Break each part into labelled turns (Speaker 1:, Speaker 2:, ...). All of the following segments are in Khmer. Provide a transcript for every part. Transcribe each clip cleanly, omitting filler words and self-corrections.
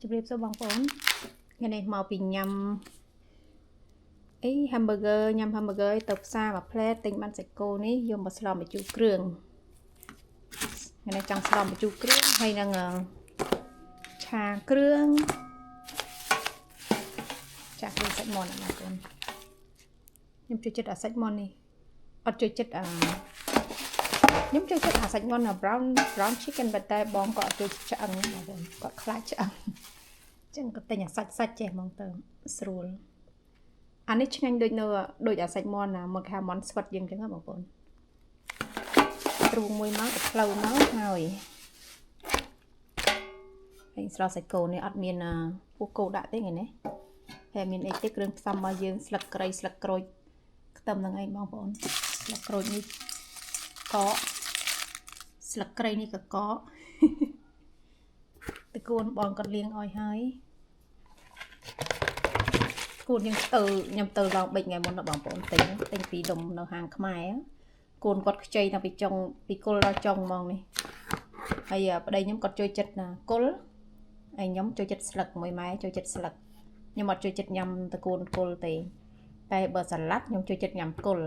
Speaker 1: ជម្រាបសួរបងប្អូនថ្ងៃនេះមកពីញ៉ាំhamburger ញ៉ាំ hamburger ទៅផ្សារមួយផ្លែទិញបានសាច់គោនេះយកមកស្លម្ជូរគ្រឿងថ្ងៃនេះចង់ស្លម្ជូរគ្រឿងហើយនឹងឆាគ្រឿងសាច់មាន់ណាបងប្អូនខ្ញុំចូលចិត្តអាសាច់មាន់នេះអត់ចូលចិត្តខ្ញុំចូលចិត្តអាសាច់មាន់ brown chicken ប៉ុន្តែបងក៏អត់ចូលចិត្តឆ្អឹងបងប្អូនគាត់ខ្លាចឆ្អឹងចឹងក៏ទិញអាសាច់ចេះហ្មងទៅស្រួលអានេះឆ្ងាញ់ដូចអាសាច់មាន់ណាមកគេហៅមាន់ស្វិតយើងចឹងហ៎បងប្អូនទ្រូងមួយមកទៅផ្លូវមកហើយស្លសាច់គោនេះអត់មានពោះគោដាក់ទេថ្ងៃនេះហើយមានអីទេគ្រឿងផ្សំរបស់យើងស្លឹកគ្រៃស្លឹកក្រូចខ្ទឹមហ្នឹងឯងបងប្អូនស្លឹកក្រូចនេះកកស្លឹកគ្រៃនេះក៏កកតកូនបងគាត់លាងឲ្យហើយគូនខ្ញុំទៅឡងបិចថ្ងៃមុនណាបងប្អូនទិញពីដុំនៅហាងខ្មែរគូនគាត់ខ្ចីតាំងពីចុងពីគល់ដល់ចុងហ្មងនេះហើយប្តីខ្ញុំគាត់ចូលចិត្តណាគល់ហើយខ្ញុំចូលចិត្តស្លឹកមួយម៉ែចូលចិត្តស្លឹកខ្ញុំអត់ចូលចិត្តញ៉ាំតកូនគល់ទេតែបើសាឡាត់ខ្ញុំចូលចិត្តញ៉ាំគល់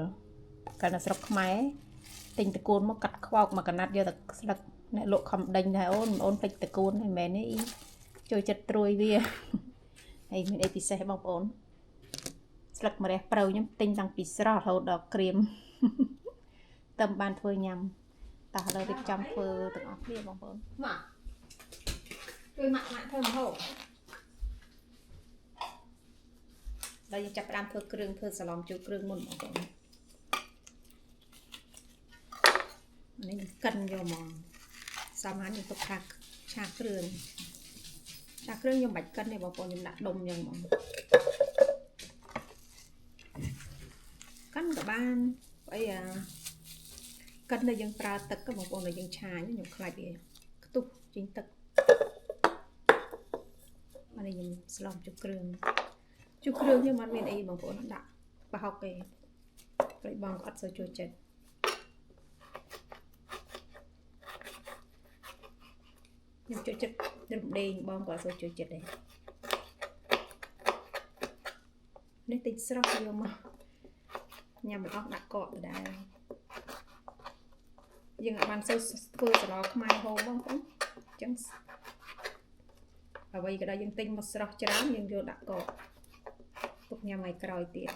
Speaker 1: កាលនៅស្រុកខ្មែរទិញតកូនមកកាត់ខ្វោកមកកណាត់យកតែស្លឹកអ្នកលក់ខំដេញដែរអូនភ្លេចតកូនហ្នឹងមែនទេចូលចិត្តត្រួយវាហើយមានអីពិសេសបងប្អូនស្លឹកម្រះព្រៅខ្ញុំទិញតាំងពីស្រស់រហូតដល់ក្រៀមតែមិនបានធ្វើញ៉ាំតោះឥឡូវរៀបចំធ្វើទាំងអស់គ្នាបងប្អូនមកជួយម៉ាក់ធ្វើម្ហូបដល់យើងចាប់ផ្ដើមធ្វើគ្រឿងធ្វើសាឡំជួយគ្រឿងមុនបងប្អូននេះកិនយកមកសាមញ្ញខ្ញុំទុកឆាគ្រឿងខ្ញុំបាច់កិនទេបងប្អូនខ្ញុំដាក់ដុំយ៉ាងហ្មងកិនក៏បានអីកិនដែលយើងប្រើទឹកបងប្អូនដែលយើងឆាខ្ញុំខ្លាចវាខ្ទុះចេញទឹកអានេះខ្ញុំស្លំជូរគ្រឿងខ្ញុំអត់មានអីបងប្អូនដាក់ប្រហុកទេព្រៃបងក៏អត់សូវចូលចិត្តខ្ញុំចូលចិត្តរំដេងបងក៏អត់សូវចូលចិត្តដែរនេះតិចស្រស់យកមកញ៉ាំមិនអស់ដាក់កកដដែលយើងអាចបានសូវធ្វើសឡខ្មែរហូបបងប្អូនអញ្ចឹងអ្វីក៏ដោយយើងទិញមកស្រស់ច្រើនយើងយកដាក់កកទុកញ៉ាំថ្ងៃក្រោយទៀត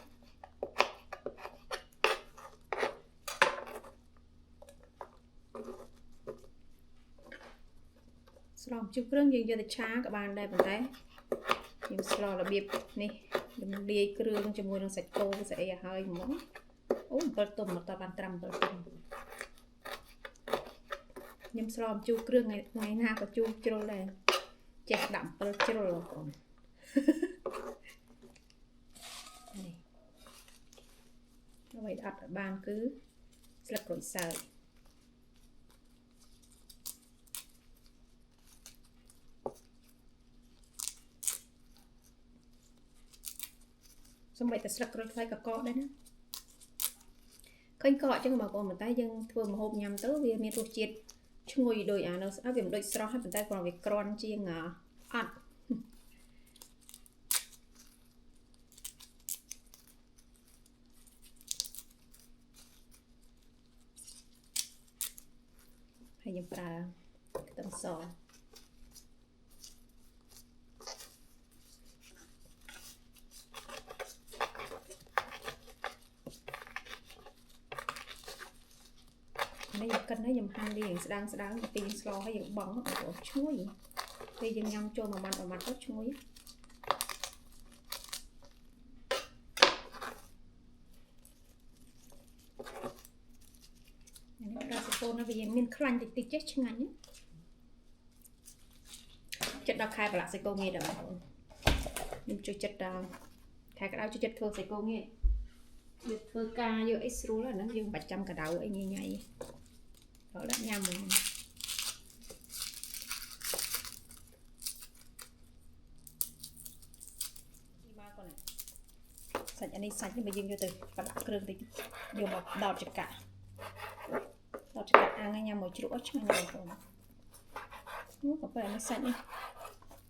Speaker 1: ស្លម្ជូរគ្រឿងយើងយកទៅឆាក៏បានដែរប៉ុន្តែខ្ញុំស្លរបៀបនេះខ្ញុំលាយគ្រឿងជាមួយនឹងសាច់គោស្អីឲ្យហើយហ្មងអូ7ទុំមកតបានត្រឹម7ទុំខ្ញុំស្លម្ជូរគ្រឿងថ្ងៃណាក៏ជូរជ្រុលដែរចេះដាក់7ជ្រុលបងប្អូននេះអ្វីអត់បានគឺស្លឹកក្រូចសើចសម្រាប់តែស្លឹកក្រូចសើចក៏កកដែរណាឃើញកកអញ្ចឹងបងប្អូនប៉ុន្តែយើងធ្វើម្ហូបញ៉ាំទៅវាមានរសជាតិឈ្ងុយដូចអានោះវាមិនដូចស្រស់ទេប៉ុន្តែគ្រាន់វាក្រាន់ជាងអត់ហើយយើងប្រើខ្ទឹមសនេះយើងកិនហើយខ្ញុំហាន់វាស្ដាងពីយើងស្លហើយយើងបង់អូឈ្ងុយពេលយើងញ៉ាំចូលមួយម៉ាត់ទៅឈ្ងុយនេះប្រើសាច់គោណាវាមានខ្លាញ់តិចចេះឆ្ងាញ់ចិត្តដល់ខែប្រឡាក់សាច់គោងាយដែរបងប្អូនខ្ញុំចូលចិត្តខែក្តៅចូលចិត្តធ្វើសាច់គោងាយវាធ្វើការយកអីស្រួលហ្នឹងយើងបាច់ចាំក្តៅអីញ៉ៃដល់ដាក់ញ៉ាំហ្នឹងមកកូនសាច់អានេះសាច់នេះបើយើងយកទៅប្រដាក់គ្រឿងតិចយកមកដោតចង្កាក់អាំងញ៉ាំមួយជ្រក់ឆ្ងាញ់បងប្អូននោះក៏ពេលនេះសាច់នេះ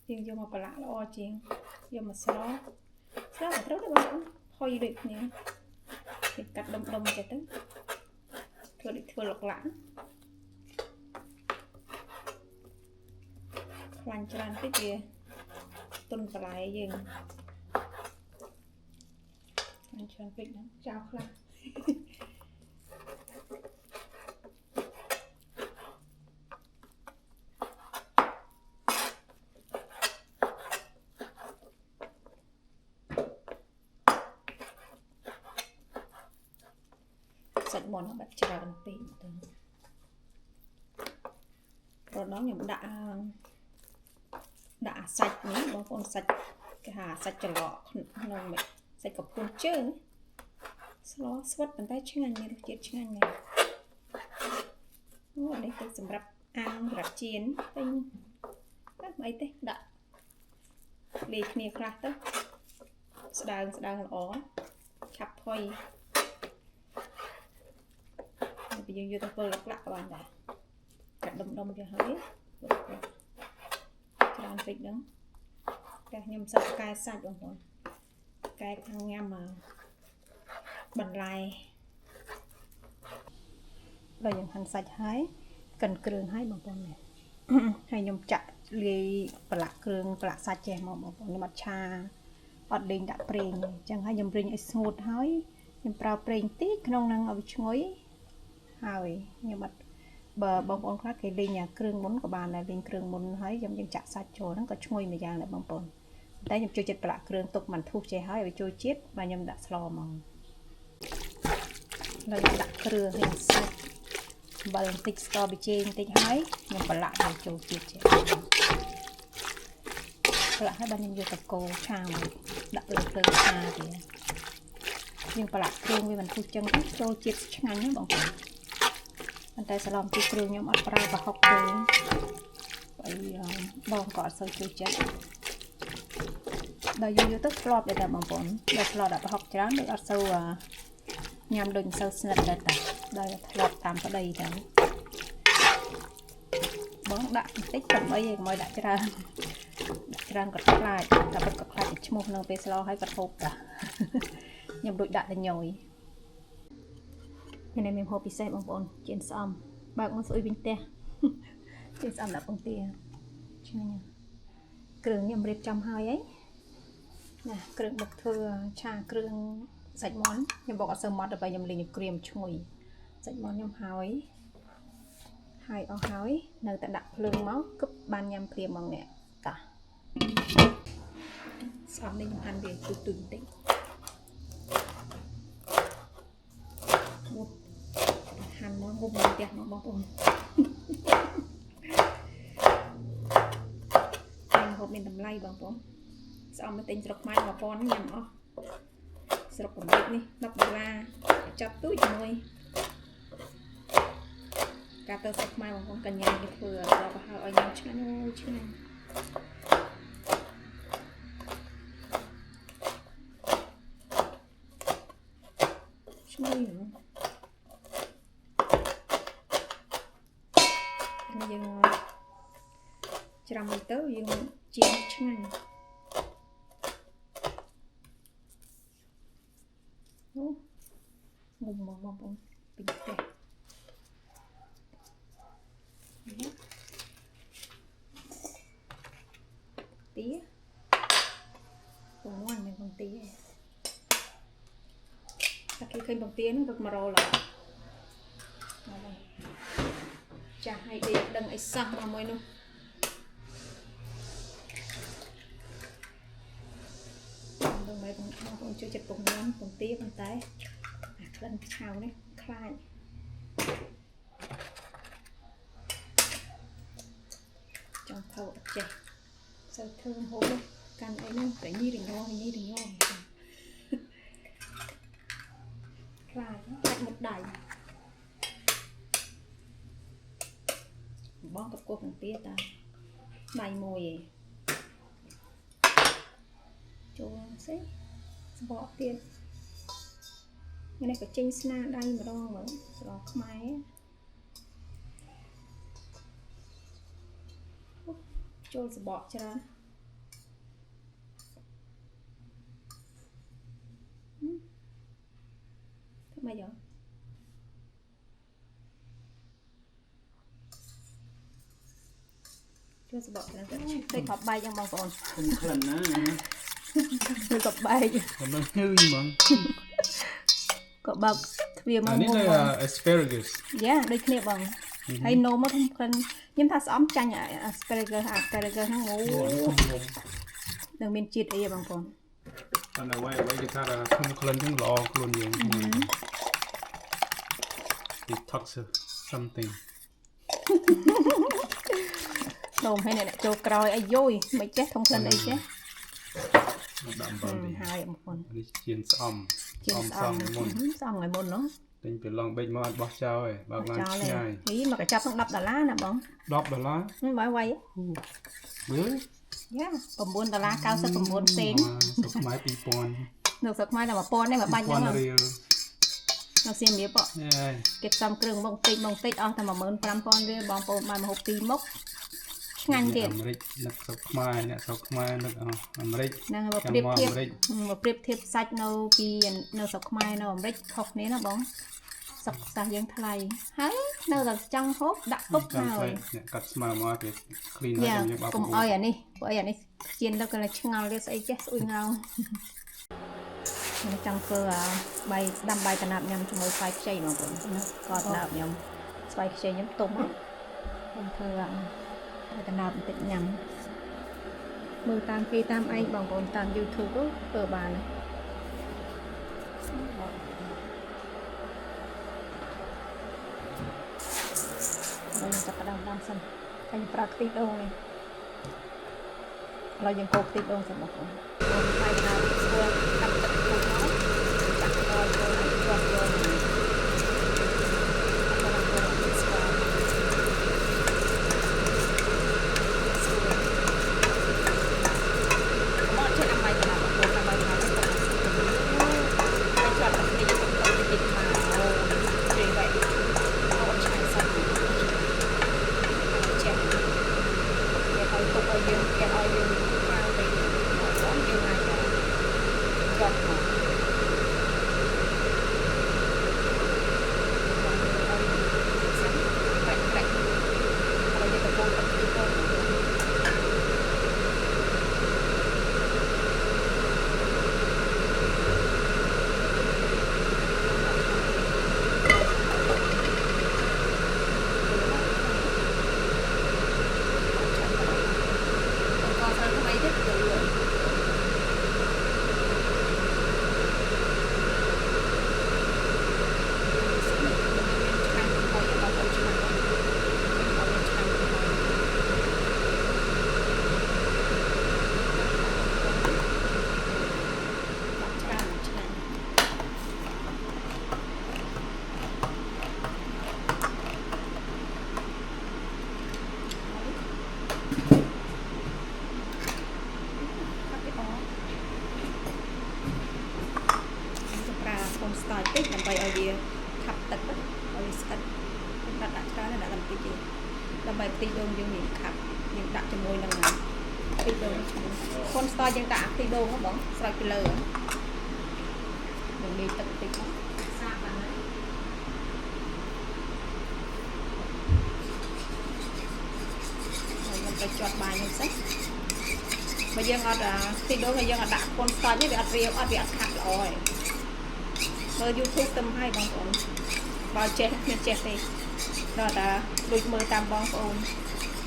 Speaker 1: ជាងយកមកប្រឡាក់ល្អជាងយកមកស្លក៏ត្រូវដែរបងប្អូនហុយដូចគ្នាគេកាត់ដុំចេះទៅធ្វើដូចធ្វើលុកឡាក់ខ្លាញ់ច្រើនពេកវាទុនបន្លែយើងខ្លាញ់ច្រើនពេកណាចោលខ្លះសាច់មាន់បាត់ច្រើនពេកទៅរដងខ្ញុំដាក់សាច់នេះបងប្អូនសាច់គេហៅសាច់ច្រឡក់ក្នុងសាច់កពុះជើងស្លស្វិតប៉ុន្តែឆ្ងាញ់មានរសជាតិឆ្ងាញ់ណាស់អូនេះទៅសម្រាប់អាំងសម្រាប់ចៀនទិញមិនអីទេដាក់លាយគ្នាខ្លះទៅស្ដើងល្អឆាប់ផុយពេលយើងយកទៅធ្វើលក្ខណៈក៏បានដែរកាត់ដុំវាហើយច្រើនពេកហ្នឹងតែខ្ញុំសិតកែសាច់បងប្អូនកែខាងញ៉ាំបន្លែដល់យើងហាន់សាច់ហើយកិនគ្រឿងហើយបងប្អូននេះហើយខ្ញុំចាក់លាយប្រឡាក់គ្រឿងប្រឡាក់សាច់ចេះមកបងប្អូនខ្ញុំអត់ឆាអត់ដេញដាក់ប្រេងអញ្ចឹងហើយខ្ញុំរិញឲ្យស្ងួតហើយខ្ញុំប្រើប្រេងតិចក្នុងហ្នឹងឲ្យវាឈ្ងុយហើយខ្ញុំអត់បើបងប្អូនខ្លះគេលេងគ្រឿងមុនក៏បានដែរលេងគ្រឿងមុនហើយខ្ញុំចាក់សាច់ចូលហ្នឹងក៏ឈ្ងុយមួយយ៉ាងដែរបងប្អូនតែខ្ញុំចូលចិត្តប្រឡាក់គ្រឿងទុកមិនធុះចេះហើយឲ្យចូលជាតិបាទខ្ញុំដាក់ស្លមកហើយដាក់គ្រឿងហើយសាច់អំបិលបន្តិចស្ករប៊ីចេងបន្តិចហើយខ្ញុំប្រឡាក់ឲ្យចូលជាតិចេះប្រឡាក់ហើយបាទខ្ញុំយកតកូឆាមកដាក់លើភ្លើងឆាទៀតយើងប្រឡាក់គ្រឿងវាមិនធុះចឹងទៅចូលជាតិឆ្ងាញ់ណាបងប្អូនប៉ុន្តែសឡំទីគ្រឿងខ្ញុំអត់ប្រើប្រហុកទេបងក៏អត់សូវចូលចិត្តដល់យកទៅធ្លាប់ដែរតាបងប្អូនដល់ធ្លាប់ដាក់ប្រហុកច្រើនដូចអត់សូវញ៉ាំដូចមិនសូវស្និទ្ធដែរតាដល់ធ្លាប់តាមប្តីទៅបងដាក់បន្តិចកុំអីឯងមកដាក់ច្រើនក៏ខ្លាចតែពិតក៏ខ្លាចឈ្មោះនៅពេលស្លោហើយក៏ហូបតាខ្ញុំដូចដាក់តែញយនេះមានហូបពិសេសបងប្អូនជៀនស្អំបើកមកស្អុយវិញផ្ទះជៀនស្អំដាក់ពងទាឆ្ងាញ់គ្រឿងខ្ញុំរៀបចំហើយហីណាគ្រឿងបុកធ្វើឆាគ្រឿងសាច់មាន់ខ្ញុំបុកអត់សូវម៉ត់តែខ្ញុំលេងក្រៀមឈ្ងុយសាច់មាន់ខ្ញុំហើយអស់ហើយនៅតែដាក់ភ្លើងមកគប់បានញ៉ាំព្រាមមកនេះតាស្អំនេះខ្ញុំហាន់វាទូបន្តិចហាន់មកហូបនៅផ្ទះមកបងប្អូនហូបមានតម្លៃបងប្អូនស្អំមកទិញស្រុកខ្មែរ1000ញ៉ាំអស់ស្រុកកម្ពុជានេះ$10ចាប់ទូចជាមួយការទៅស្រុកខ្មែរបងប្អូនកញ្ញាគេធ្វើដល់ប្រហើឲ្យញ៉ាំឆ្ងាញ់អូឆ្ងាញ់ឈ្ងុយហ្នឹងយើងច្រាំទៅយើងជាឆ្ងាញ់អូងុំមកបងប្អូនពីផ្ទះទាពងមាន់មានពងទាតែគេឃើញពងទាហ្នឹងរត់មករលចាស់ឲ្យដេកដឹងអីសោះមកមួយនោះបងប្អូនជួយចិត្តពងមាន់ពងទាប៉ុន្តែក្លិនឆៅនេះខ្លាចចង់ថោអត់ចេះសូវធ្វើហូបកាន់អីហ្នឹងតែញីរញ័រខ្លាចកាច់មុតដៃបងកកពងទាតាដៃមួយឯងចូលសិស្បកទៀតនេះក៏ចេញស្នាដៃម្ដងមើលស្លខ្មែរចូលស្បកច្រើន មិនយកជួយសបកហ្នឹងទៅកប់បែកយ៉ាងបងប្អូនខ្ញុំក្លិនណាទៅកប់បែកខ្ញុំនឹងហឺហ្មងក៏បើកទ្វារមកនេះ asparagus យ៉ាដូចគ្នាបងហើយនោមមកខ្ញុំថាស្អំចាញ់ asparagus ហ្នឹងអូនឹងមានជាតិអីបងប្អូនតែអ្វីគេថាខ្ញុំក្លិនហ្នឹងល្អខ្លួនយើង detox something នោមឲ្យអ្នកចូលក្រោយអាយយមិនចេះធំក្លិនអីចេះដាក់អំបិលហើយបងប្អូននេះជៀនស្អំសំមុនស្អំឲ្យមុននោះទិញពីឡងបេកមកអត់បោះចោលទេបើបានឆ្ងាយហីមកកញ្ចប់ក្នុង$10ណាបង$10បើវាយមើលយ៉ា$9.99ផ្សេងស្រុកខ្មែរ2000នៅស្រុកខ្មែរតែ1000ទេមកបាច់ហ្នឹងនៅសៀមរាបគេផ្សំគ្រឿងមកតិចអស់តែ15000រៀលបងប្អូនបានមកហូប2មុខឆ្ងាញ់ទៀតអាមេរិកនឹកស្រុកខ្មែរអ្នកស្រុកខ្មែរនឹកអាមេរិកហ្នឹងមកប្រៀបធៀបសាច់នៅពីនៅស្រុកខ្មែរនៅអាមេរិកខុសគ្នាណាបងសឹកសាសយើងថ្លៃហើយនៅតែចង់ហូបដាក់ពុកហើយអ្នកកាត់ស្មៅមកគេ clean ហើយយើងបោកកុំអោយអានេះព្រោះអានេះជៀនទៅក៏ឆ្ងល់វាស្អីចេះស្អុយងោខ្ញុំចង់ធ្វើបាយដាំបាយកណាប់ញ៉ាំជាមួយស្វាយខ្ចីបងប្អូនណាក៏កណាប់ញ៉ាំស្វាយខ្ចីខ្ញុំទុំខ្ញុំធ្វើកណាប់បន្តិចញ៉ាំមើលតាមគេតាមឯងបងប្អូនតាម YouTube ធ្វើបានខ្ញុំចាប់ផ្ដើមដាំសិនហើយប្រើខ្ទិះដូងនេះឥឡូវយើងកូរខ្ទិះដូងសិនបងប្អូនបាយកណាប់ស្គាល់កាត់ទឹកពុកមកចាក់ដល់ចូលឲ្យជាប់ចូលស្ទាយតិចដើម្បីឲ្យវាខាប់ទឹកឲ្យវាស្អិតខ្ញុំដាក់ច្រើនដាក់តែបន្តិចទេដើម្បីខ្ទិះដូងយើងមានខាប់យើងដាក់ជាមួយនឹងខ្ទិះដូងខុនស្ទាយយើងដាក់ខ្ទិះដូងហ្នឹងបងស្រោចពីលើយើងលាយទឹកបន្តិចមកសាកបានហើយខ្ញុំទៅជាប់បាយនេះសិនបើយើងអត់ខ្ទិះដូងហើយយើងអត់ដាក់ខុនស្ទាយនេះវាអត់រាវអត់វាអត់ខាប់ល្អទេមើល YouTube ទៅឲ្យបងប្អូនបើចេះមិនចេះទេដល់តែដូចមើលតាមបងប្អូន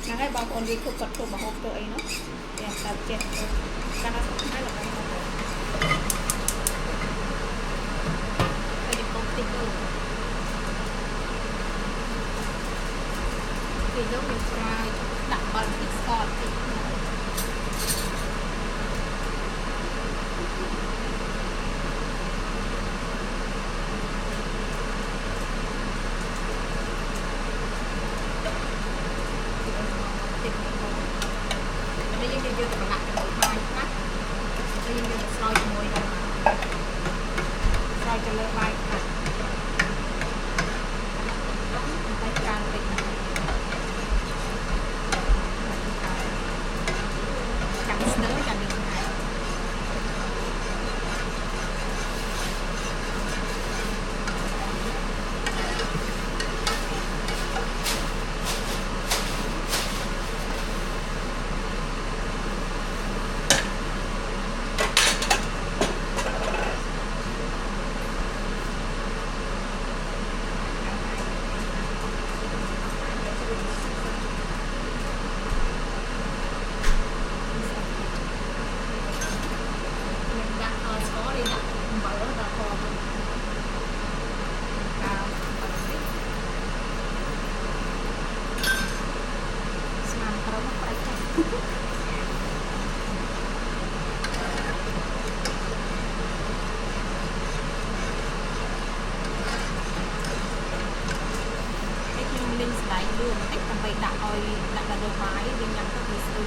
Speaker 1: ហ្នឹងហើយបងប្អូន YouTube គាត់ធ្វើម្ហូបធ្វើអីនោះតែតែចេះកាន់តែថ្ងៃឡើងបងប្អូនហើយយើងកុំតិចទៅពេលយើងស្រាយដាក់បាល់តិចស្ករតិច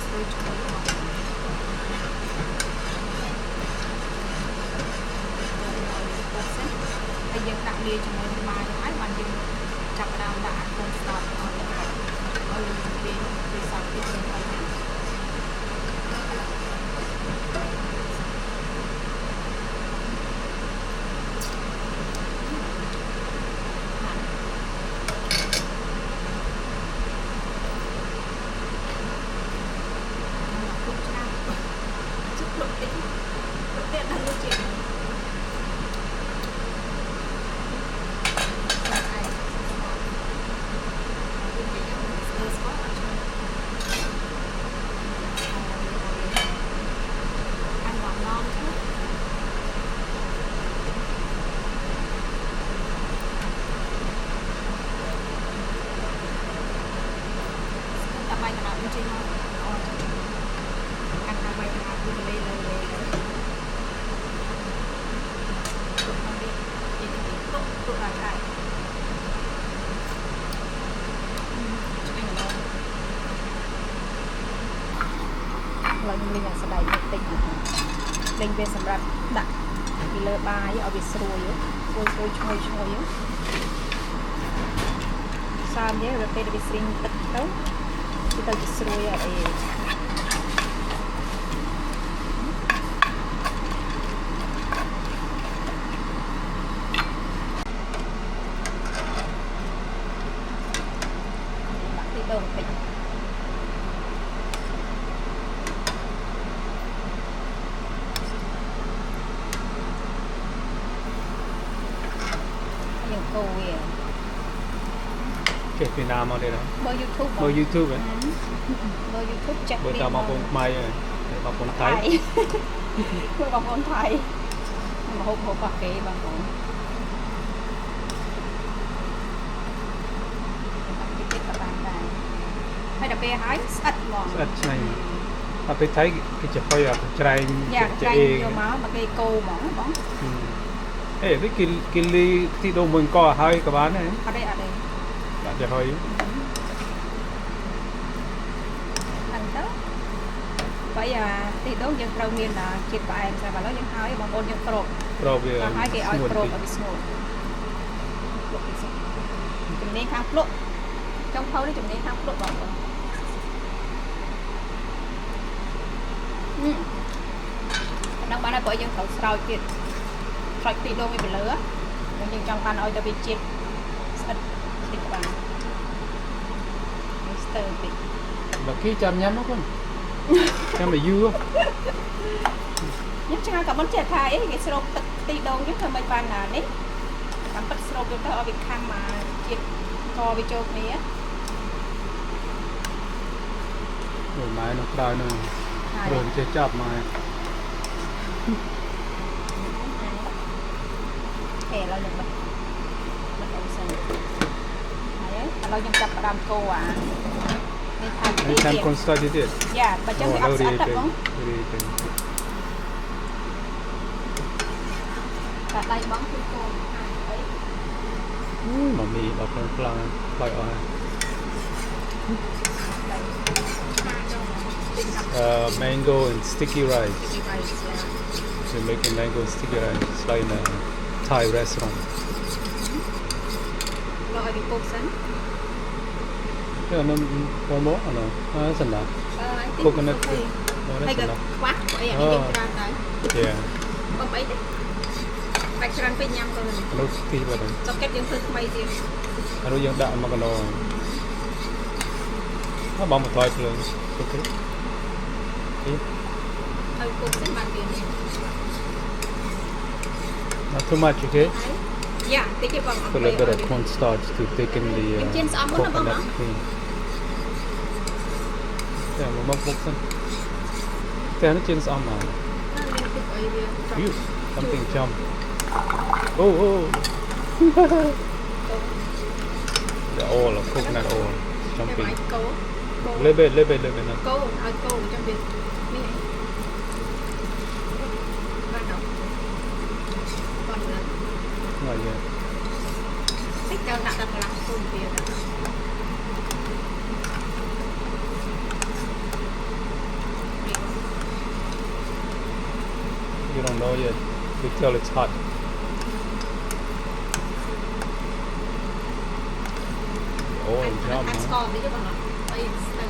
Speaker 1: ស្រួយឆ្ងាញ់ហើយយើងដាក់លាយជាមួយនឹងបាយទៅហើយបានយើងចាប់ដើមដាក់កូនស្តតអស់ទៅហើយយើងជម្រាបពីសោកទីទៅហើយណាលេងអាស្ដាយតិចលេងវាសម្រាប់ដាក់ពីលើបាយឲ្យវាស្រួយឈ្ងុយសាមនេះពេលវាស្រីងទឹកទៅវាទៅជាស្រួយអីដាក់ទីដងតិចកូវា
Speaker 2: គេពីណាមកទេណា
Speaker 1: មើល YouTube
Speaker 2: មើល YouTube ហ៎
Speaker 1: មើល YouTube ចាក់
Speaker 2: មើលតាមបងប្អូនខ្មែរបងប្អូនថៃ
Speaker 1: មើលបងប្អូនថៃមកហូបរបស់គេបងប្អូនគេគិតក៏បានដែរហើយដល់ពេលហើយស្អិតហ្មង
Speaker 2: ស្អិតឆ្ងាញ់ដល់ពេលថៃគេจะហុយអត់ច្រែង
Speaker 1: ចេះយកមកគេកូហ្មងបង
Speaker 2: វាគេលីទីដូងមួយក៏ហើយក៏បានដែរ
Speaker 1: អត់ទេ
Speaker 2: ដាក់ទៅហើយ
Speaker 1: ហ្នឹងទៅបើទីដូងយើងត្រូវមានជាតិផ្អែមស្រាប់ឥឡូវយើងហើយបងប្អូនយើងប្រូប
Speaker 2: វា
Speaker 1: ហើយគេឲ្យប្រូបឲ្យស្ងួតជំនាញខាងភ្លក់ចុងភៅនេះជំនាញខាងភ្លក់បងប្អូនដល់បានហើយព្រោះយើងត្រូវស្រោចទៀតស្រោចទីដូងវាទៅលើយើងចង់បានឲ្យទៅវាជាតិស្អិតតិចបានស្ទើរតិច
Speaker 2: បើគេចាំញ៉ាំមកគាត់ចាំមកយូរ
Speaker 1: ខ្ញុំឆ្ងល់ក៏មិនចេះថាអីគេស្រូបទឹកទីដូងយើងធ្វើមិនបានណានេះតាមពិតស្រូបទៅឲ្យវាខាំមកជាតិកវាចូលគ្នា
Speaker 2: ម៉ែនៅក្រៅនោះព្រមចេះចាប់ម៉ែ
Speaker 1: ឥឡូវយើងបិទអូសិនហើយឥឡូវយើងចាប់ផ្ដើមកូអានេះថែម
Speaker 2: ទៀតថែមកូនស្តទៀត
Speaker 1: យ៉ាបើចឹងវាអត់ស្អាតទេបងតែដៃបងគឺកូនអី
Speaker 2: មកមីដល់ខ្លួនខ្លាំងបាយអស់mango and sticky rice we're making mango and sticky rice it's like in a Thai restaurant
Speaker 1: លោកឲ្យវាពុកសិន
Speaker 2: គេអត់មកមកអត់សិនណាពុកនៅ
Speaker 1: ហើយក៏ខ្វះអីអានេះយើងច្រើនដែរបងអីទេបាច់ច្រើនពេកញ៉ាំក៏
Speaker 2: នោះទីបាត់
Speaker 1: សុកេតយើងធ្វើថ្មីទៀត
Speaker 2: អានោះយើងដាក់មកកណោបងមកថយភ្លើងអូខេ
Speaker 1: ហើយពុកសិនបានវា
Speaker 2: Not too much, okay?
Speaker 1: Yeah, take it from
Speaker 2: a little bit of cornstarch to thicken the coconut cream. Yeah, một bốc xanh. Thế nó chiên xong mà. You, something chum. Oh. The oil, coconut oil, jumping. Little bit.
Speaker 1: Câu, trong biệt.
Speaker 2: Rồi vậy.
Speaker 1: Thích cho đặt làm phun tiền.
Speaker 2: You don't know yet. You tell it's hot. Oh, yum,
Speaker 1: ស្
Speaker 2: huh?
Speaker 1: ករតិចទេបងអីស្ទើរ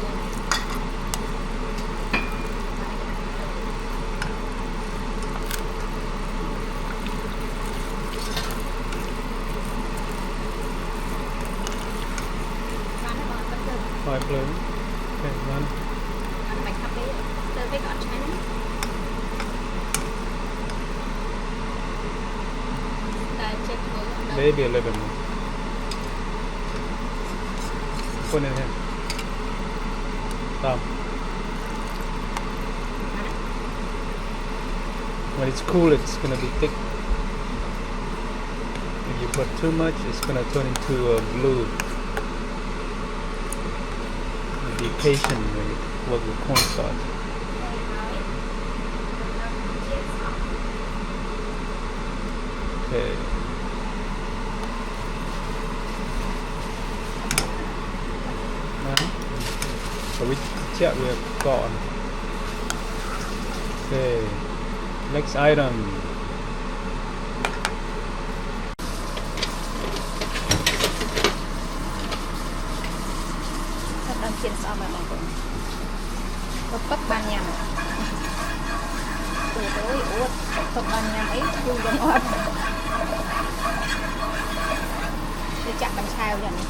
Speaker 2: Five blue. Okay, one.
Speaker 1: បាច់ខាប់ទេស្ទើរពេកក៏អត់ឆ្ងាញ់តែចេះធ្វើ
Speaker 2: Maybe a little bit more. Put it in. Stop. When it's cool, it's gonna be thick. If you put too much, it's gonna turn into blue. Be patient when you work with cornstarch. Okay. Now, so we check we have gone. Okay. Next item.
Speaker 1: សាប់ដល់ជាតិស្អប់ហើយបងប្អូនពឹកបានញ៉ាំអូយអួតពឹកបានញ៉ាំអីគឺយើងអត់ទៅចាក់បញ្ឆាវយ៉ាងនេះ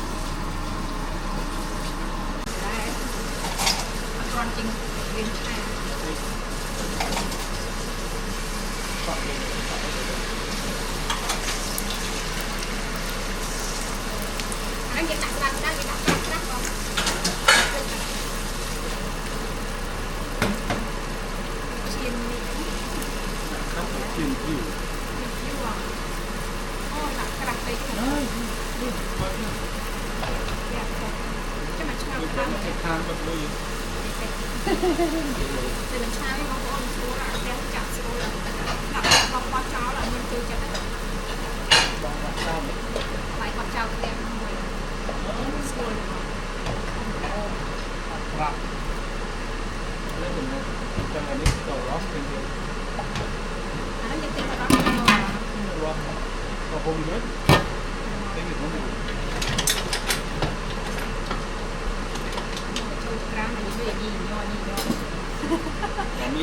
Speaker 1: ដែរអត់គ្រាន់ជាងវិញឆាអានេះគេដាក់ស្ដាប់គេដាក់ស្ដាប់បង Thì mình sao với mong con xuống là đeo chặt xuống là đặt bọc qua chó là nhân tư chặt phải con trâu đeo người xuống
Speaker 2: Right. Let them know. Trong này nó có roast bên kia.
Speaker 1: nó nhân tư là đó
Speaker 2: Roast. Có hôn good. Thế thì cũng được.
Speaker 1: ra mà những cái gì nho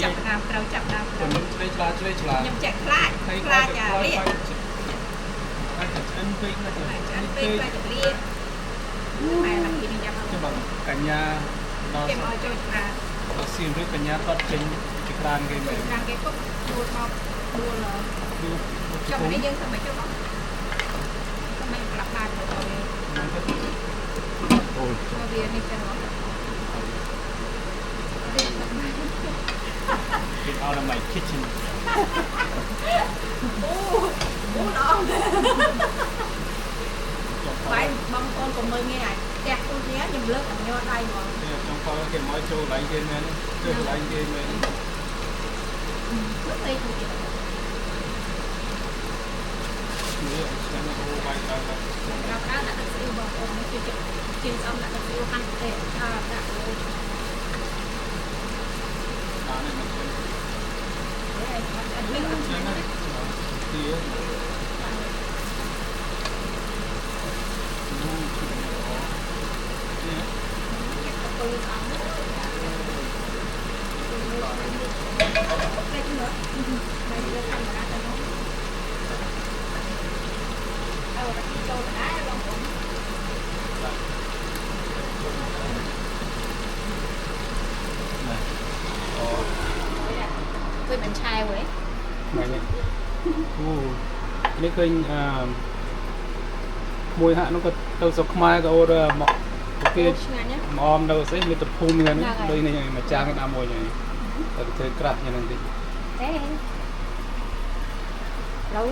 Speaker 1: chặt đào trâu chặt đào
Speaker 2: Còn những chơi chla.
Speaker 1: nhầm chặt lại chả liệt
Speaker 2: Ăn pin là
Speaker 1: ăn pin lại chặt liệt mày làm gì đi nhầm
Speaker 2: cho bằng cả nhà nó
Speaker 1: kem ơi cho là
Speaker 2: nó xiên với cả nhà thoát trình cái đàn cái này
Speaker 1: đang cái cốc đua bọc đua là cho mấy dân thằng mấy cho nó mấy lặp lại rồi
Speaker 2: ôi
Speaker 1: cho bia đi cho nó
Speaker 2: get out of my kitchen
Speaker 1: đó phải bông con cùng mười nghe này kẹt con nhé nhưng lớp còn nho đây mà
Speaker 2: trong kho cái mói trâu lấy cái này trâu lấy cái này
Speaker 1: lúc đây thìเราได้แต่ซื้อบอกองค์ที่จะกินซ้ำแต่ซื้อหันเตะถ้าได้ไม่ต้องใช้นะปืนเอาได้จริงเหรอไม่ได้ทำนะแต่น้องไปที่โจทย์ได้ลองผมเคยเป็นชายเว้ย
Speaker 2: này nàyนี่เคยมวยฮะnó có đâu sọc mai có ở mọc kia mom đâu sẽ mình tập phun người nữa đây này mà trang cái nam môi này tại thời cắt như này đi
Speaker 1: thế lâu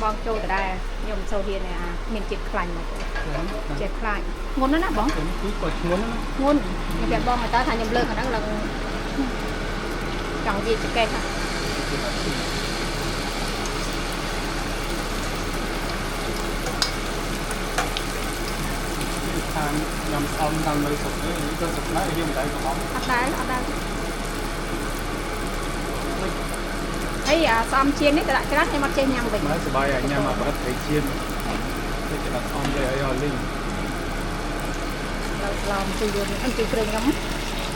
Speaker 1: bong trâu từ đây nhom sâu hiền này mình chịu khăn mà chịu khăn ngon đó nè bong ngon nhưng cái bong người ta thay nhom lơ cái đó là chọn gì chịu kê thôi
Speaker 2: nhằm xong đang lấy sụp đấy những cơn sụp lại riêng đấy có bóng
Speaker 1: ở đây thấy ấy xóm chiên đấy lại cái lát em mặc trên nhầm vậy
Speaker 2: Má sờ bay anh em mà bắt thấy chiên cái đặt on đây ấy rồi linh
Speaker 1: làm từ giờ ăn từ kering lắm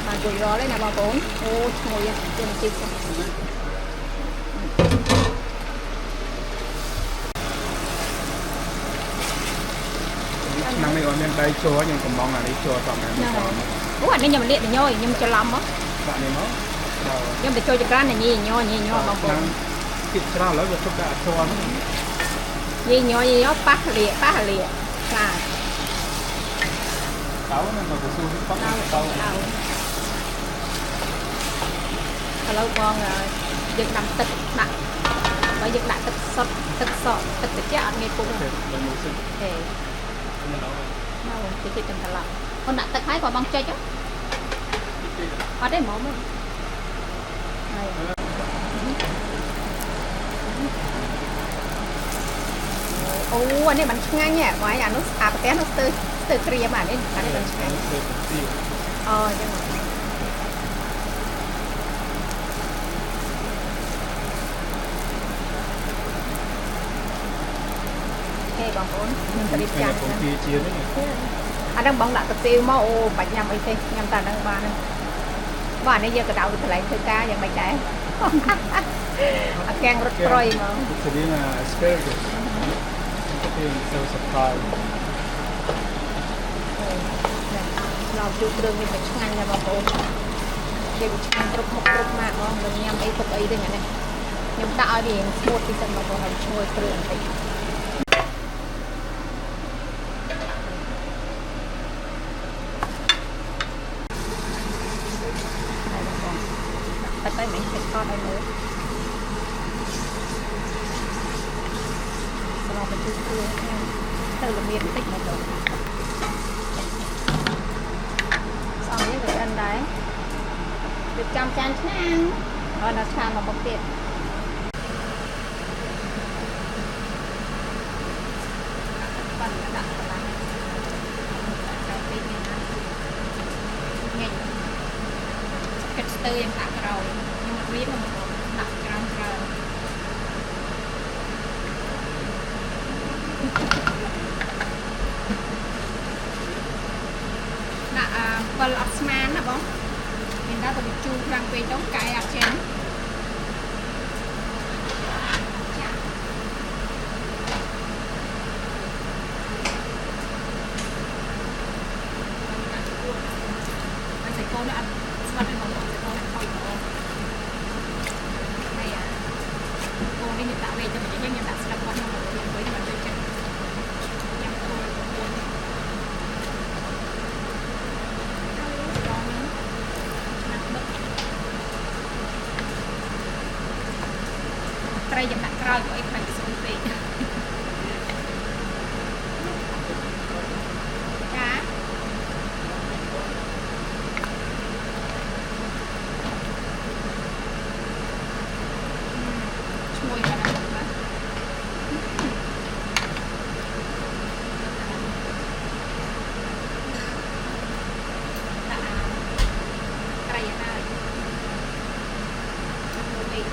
Speaker 1: mà quỳ đó đấy nè bà bốn ô ngồi trên chiếc
Speaker 2: năng này còn miền tây chua nhưng còn mong là đi chua còn này
Speaker 1: ủa anh ấy nhầm liệt nhoi nhưng cho lắm á
Speaker 2: bạn này nó
Speaker 1: nhưng để cho cái này nhì nhoi bà bốn
Speaker 2: thịt rau lấy được chút cả chua
Speaker 1: nhì nhoi phát lịa là
Speaker 2: táo nên mà cái xu phát táo
Speaker 1: lâu con dựng đầm tịch đặt bởi dựng đại tịch sọt tịch chả nghe cũng thì cái chân thật là con đặt tịch hái quả băng chơi chứ ở đây mỏ mới ô anh ấy bánh ngang nha ngoài nó té nó từ kia mà nên anh ấy bánh ngang nhưng mà bóng bốn mình phải đi chặt anh đang bóng lại tập tiêu mà ô bạch nhầm ấy nhầm tàn đang ba này và này giờ cái đầu thì lại thôi caอย่างbạch đá càng rất trôi mà
Speaker 2: thì đi là asparagus cái tiền sâu sập
Speaker 1: เราดูเรื่องนี้เป็นงานนะบางคนเดี๋ยวงานตรุกมากเนาะเรายำไอ้พวกไอ้ด้วยไงเนี่ยยำตาเอาดีสมูทที่จะมาบอกให้ช่วยเรื่องไปไปไหมไปทอดได้เลยเราไปดูตัวเติมเมียนติ๊กมาตัวสองนี้เป็นอันใดเป็นจำจานช่างเราชามมาบกเตียปั่นกระดาษอะไรการตีเนี่ยนะเงี้ยcái tư em tặng rồi nhưng mà biết là một đặt gram rồi đã phần osman là không mình đã bị chu răng về đóng cài ở trên anh sẽ cô nó ăn mà cái món cô này thôi này cô đi nhận tạo về cho mình những nhận tạo sẽ là con mà với mình chơi chơi nhắm cô trai dần đặt rau của em phải bị xuống vị cá chui vào đó trai dần ra vị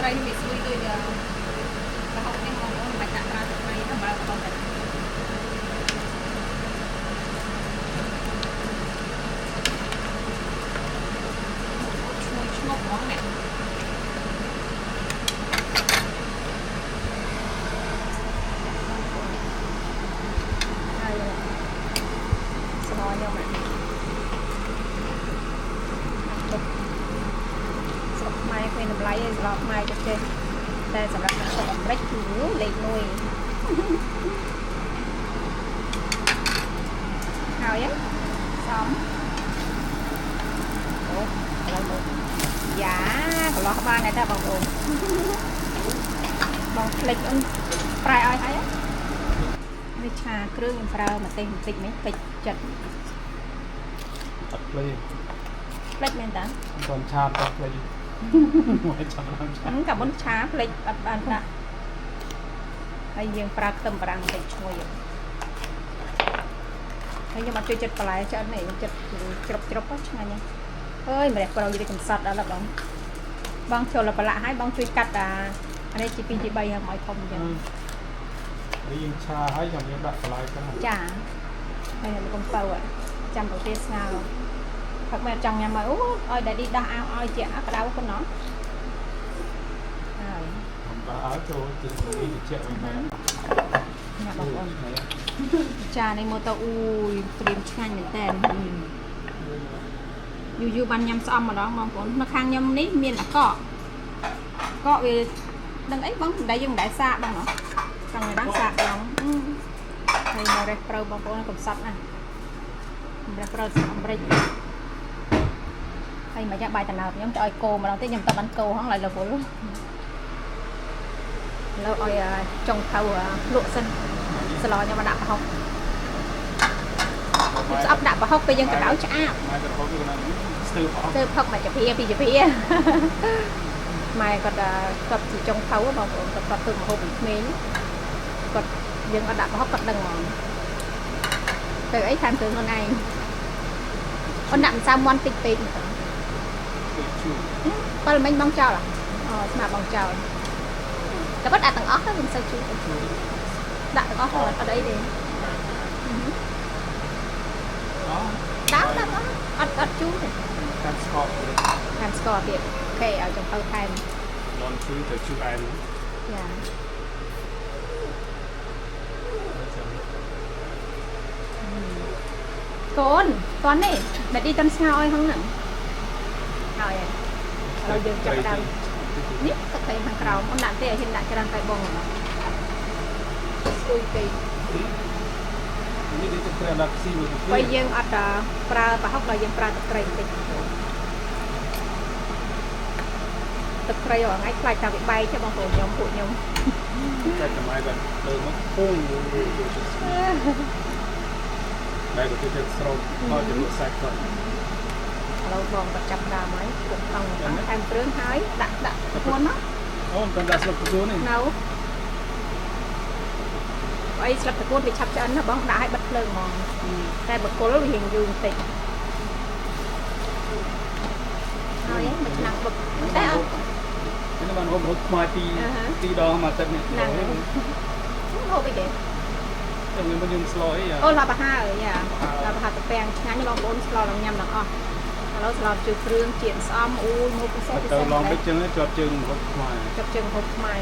Speaker 1: trai bị xui tôi giờ và học em mong phải đặt ra trai nó bảo không phải chui món này sao nhau mà mai quên được lấy lọt mai cho chơi đâyสำหรับสำหรับเล็กหูเล็กnuôi hào nhé xong ủa dạ còn lọt ba này ta bằng ồn bằng lịch ông fry ơi thấy á đi trà kêu fry mà tên tịch mấy tịch chật lịch men ta
Speaker 2: còn cha tập lấy
Speaker 1: กับมันช้าเพลงอันน่ะ ហើយយើងប្រើខ្ទឹមបារាំងទៅឈ្ងុយហើយខ្ញុំអត់ជួយចិត្តបន្លែច្រើនទេចិត្តជ្រុបឆ្ងាញ់ហ្នឹងអើយម្រះប្រងនិយាយកំសត់ដល់ឡបងបងចូលប្រឡាក់ហើយបងជួយកាត់អានេះជា2ជា3ហើយមកឲ្យធំអញ្ចឹង
Speaker 2: យើងឆាហើយខ្ញុំយកដាក់បន្លែទៅ
Speaker 1: ចាហើយខ្ញុំកំពៅចាំប្រទេសស្ងោរផឹកមែនចង់ញ៉ាំមកអូឲ្យដាឌីដោះអាវឲ្យជាក្តៅប៉ុណ្ណោះហើយ
Speaker 2: ខ្ញុំដោះអាវចូលជិះនេះជាក់វិញមែន
Speaker 1: ញ៉ាំបងប្អូនចានេះមើលទៅអូយត្រៀមឆ្ងាញ់មែនតើយូរបានញ៉ាំស្អំម្ដងបងប្អូននៅខាងខ្ញុំនេះមានអាកកវាដឹងអីបងដែលយើងមិនដែលសាកបងណោះចង់ឲ្យដល់សាកឡងហើយមករេះប្រូវបងប្អូនកំសត់ណារេះប្រូវស្អំរិចហើយមកយ៉ាបាយតណើបខ្ញុំទៅឲ្យគោម្ដងទៀតខ្ញុំទៅបានគោហ្នឹងឡើយរវល់លើឲ្យចុងថៅលក់សិនស្លោខ្ញុំមកដាក់ប្រហុកស្អប់ដាក់ប្រហុកពេលយើងកណ្ដៅឆ្អាបស្ទើរផឹកមកចាភីពីចាភីម៉ែគាត់ជាចុងថៅបងប្អូនគាត់ធ្វើម្ហូបពីក្មេងគាត់យើងអត់ដាក់ប្រហុកគាត់ដឹងហ្មងទៅអីខាងគ្រឿងខ្លួនឯងអូនដាក់ម្សៅមាន់តិចពេកប៉លមិញបងចោលស្មាបងចោលតែគាត់ដាក់ទាំងអស់ទៅមិនសូវជូរដាក់ទាំងអស់អត់អីទេដាក់អត់ជូរទេ
Speaker 2: កាន់ស្ករ
Speaker 1: ទៀតអូខេឲ្យចំទៅថែម
Speaker 2: លន់ជូរទៅជូរអែម
Speaker 1: ចាកូនតោះនេះដាឌីតាន់ស្ងោឲ្យហ្នឹងហើយឥឡូវយើងចាប់ដើមនេះទឹកតែខាងក្រោមអូនដាក់ទេឲ្យហ៊ានដាក់ច្រើនតែបងស្គួយពេក
Speaker 2: នេះទៅត្រូវដាក់ស៊ីមួយ
Speaker 1: ពេលយើងអត់ប្រើប្រហុកដល់យើងប្រើទឹកត្រីបន្តិចទឹកត្រីរាល់ថ្ងៃខ្លាចថាវាបែកទេបងប្អូនខ្ញុំពួកខ្ញុំ
Speaker 2: តែතමයිគាត់លើមកពុំតែក៏ទៅស្រោបមកទៅលក់សាច់គាត់
Speaker 1: ឥឡូវបងគាត់ចាប់ដើមហើយពុកតង់ថែមគ្រឿងហើយដាក់ពួនណា
Speaker 2: អូនគាត់ដាក់ស្លឹកពួននេះ
Speaker 1: នៅអីស្លឹកតកួនវាឆាប់ឆ្អិនណាបងដាក់ឲ្យបិទភ្លើងហ្មងតែបកគល់វារៀងយូរបន្តិចហើយមួយឆ្នាំបុកតែអត់
Speaker 2: នេះបានហូបខ្មៅទីដងមកទឹកនេះ
Speaker 1: ហូបអីគេ
Speaker 2: តែខ្ញុំយើងស្លោអី
Speaker 1: អូឡាបហាយ៉ាឡាបហាទៅពាំងឆ្ងាញ់បងប្អូនស្លោឡើងញ៉ាំទាំងអស់ឥឡូវស្លោជួយគ្រឿងជាតិស្អំអូយមកពិសេស
Speaker 2: ទៅឡងដូចចឹងជាប់ជើងហូបខ្មៅ
Speaker 1: ជាប់ជើងហូបខ្មែរ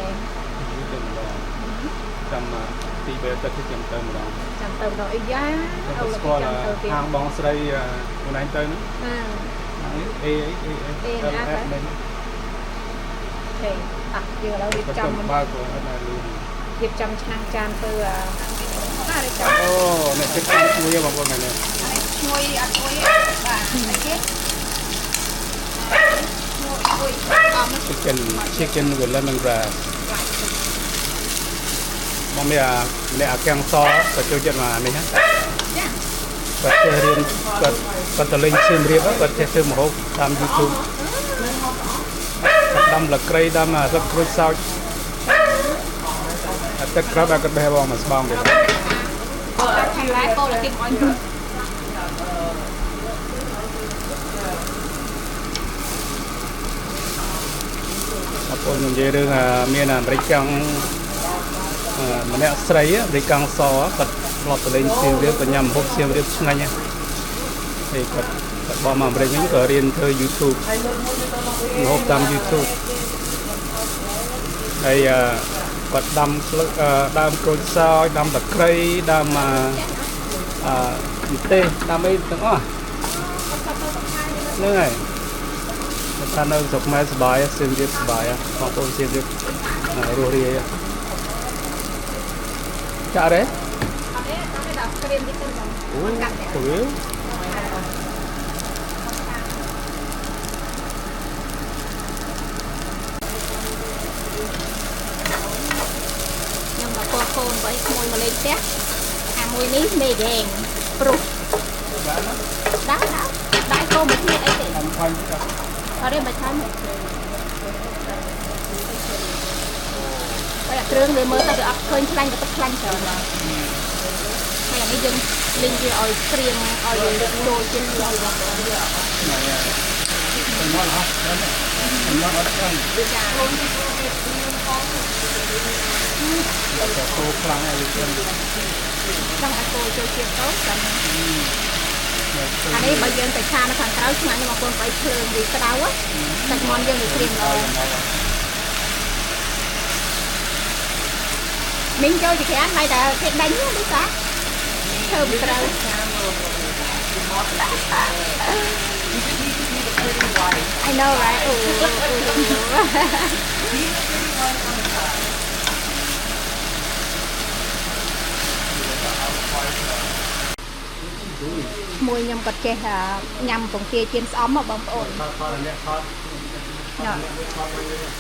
Speaker 2: ចាំទីបែបទឹកខ្ញុំទៅម្ដង
Speaker 1: អីយ៉ា
Speaker 2: អូលោកចាំទៅទៀតខាងបងស្រីខ្លួនឯងទៅហ្នឹងអេ
Speaker 1: ទេអត់យើងឥឡូវរៀបចំ
Speaker 2: បើក៏អត់ណាលឿន
Speaker 1: រៀបចំឆ្នាំងចានទៅ
Speaker 2: អូនេះទឹកឈ្ងុយបងប្អូនមែនទេ
Speaker 1: ឈ្ងុយអត់ឈ្ងុយបាទអីគេ
Speaker 2: chicken with lemongrass មកមានអាកាំងសក៏ចូលចិត្តមកនេះណាគាត់ចេះរៀនគាត់ទៅលេងសៀមរាបគាត់ចេះធ្វើម្ហូបតាម YouTube គាត់ដាំលក្រីដាំស្លឹកក្រូចសើចទឹកក្របឲ្យគាត់បេះបងមកស្បោងទៀត
Speaker 1: ខាងឡាយកូនគេឲ្យ
Speaker 2: បងប្អូននិយាយរឿងមានអាមេរិកកាំងម្នាក់ស្រីអាមេរិកកាំងសគាត់ធ្លាប់ទៅលេងសៀមរាបក៏ញ៉ាំម្ហូបសៀមរាបឆ្ងាញ់ហើយគាត់បងមកអាមេរិកវិញក៏រៀនធ្វើ YouTube ម្ហូបតាម YouTube ហើយគាត់ដាំស្លឹកដើមក្រូចសើចដាំតក្រីដាំម្ទេសដាំអីទាំងអស់ហ្នឹងហើយថានៅស្រុកខ្មែរសប្បាយសៀមរាបសប្បាយបងប្អូនសៀមរាបរស់រាយចារ៉េ
Speaker 1: ដាក់គ្រីមតិចទៅ
Speaker 2: អូកាត់ទៅ
Speaker 1: ខ្ញុំដល់កូនបីក្មួយមកលេងផ្ទះអាមួយនេះមេហ្គេងព្រុសដាក់កូនមួយទៀតអីទេ
Speaker 2: តាមខ្វាញ់
Speaker 1: អត់ទេមិនឆាន់បើ គ្រឿងវាមើលទៅវាអត់ឃើញខ្លាញ់ក៏ទឹកខ្លាញ់ច្រើនហើយអានេះយើងលីងវាឲ្យក្រៀមឲ្យចូលជាស្អុយបងប្អូនវាមកហ៎មកអត់ខ្លាំងចាទៅខ្លាំងហើយយើងចង់ឲ្យគោចូលជាតិទៅចាំអានេះបើយើងទៅឆានៅខាងក្រៅឆ្ងាញ់បងប្អូនបើភ្លើងវាក្តៅសាច់មាន់យើងវាក្រៀមល្អមីងចូលជាក្រានហើយតែគេដេញនេះតាធ្វើមិនត្រូវI know right មួយខ្ញុំក៏ចេះញ៉ាំពងទាជៀនស្អំមកបងប្អូន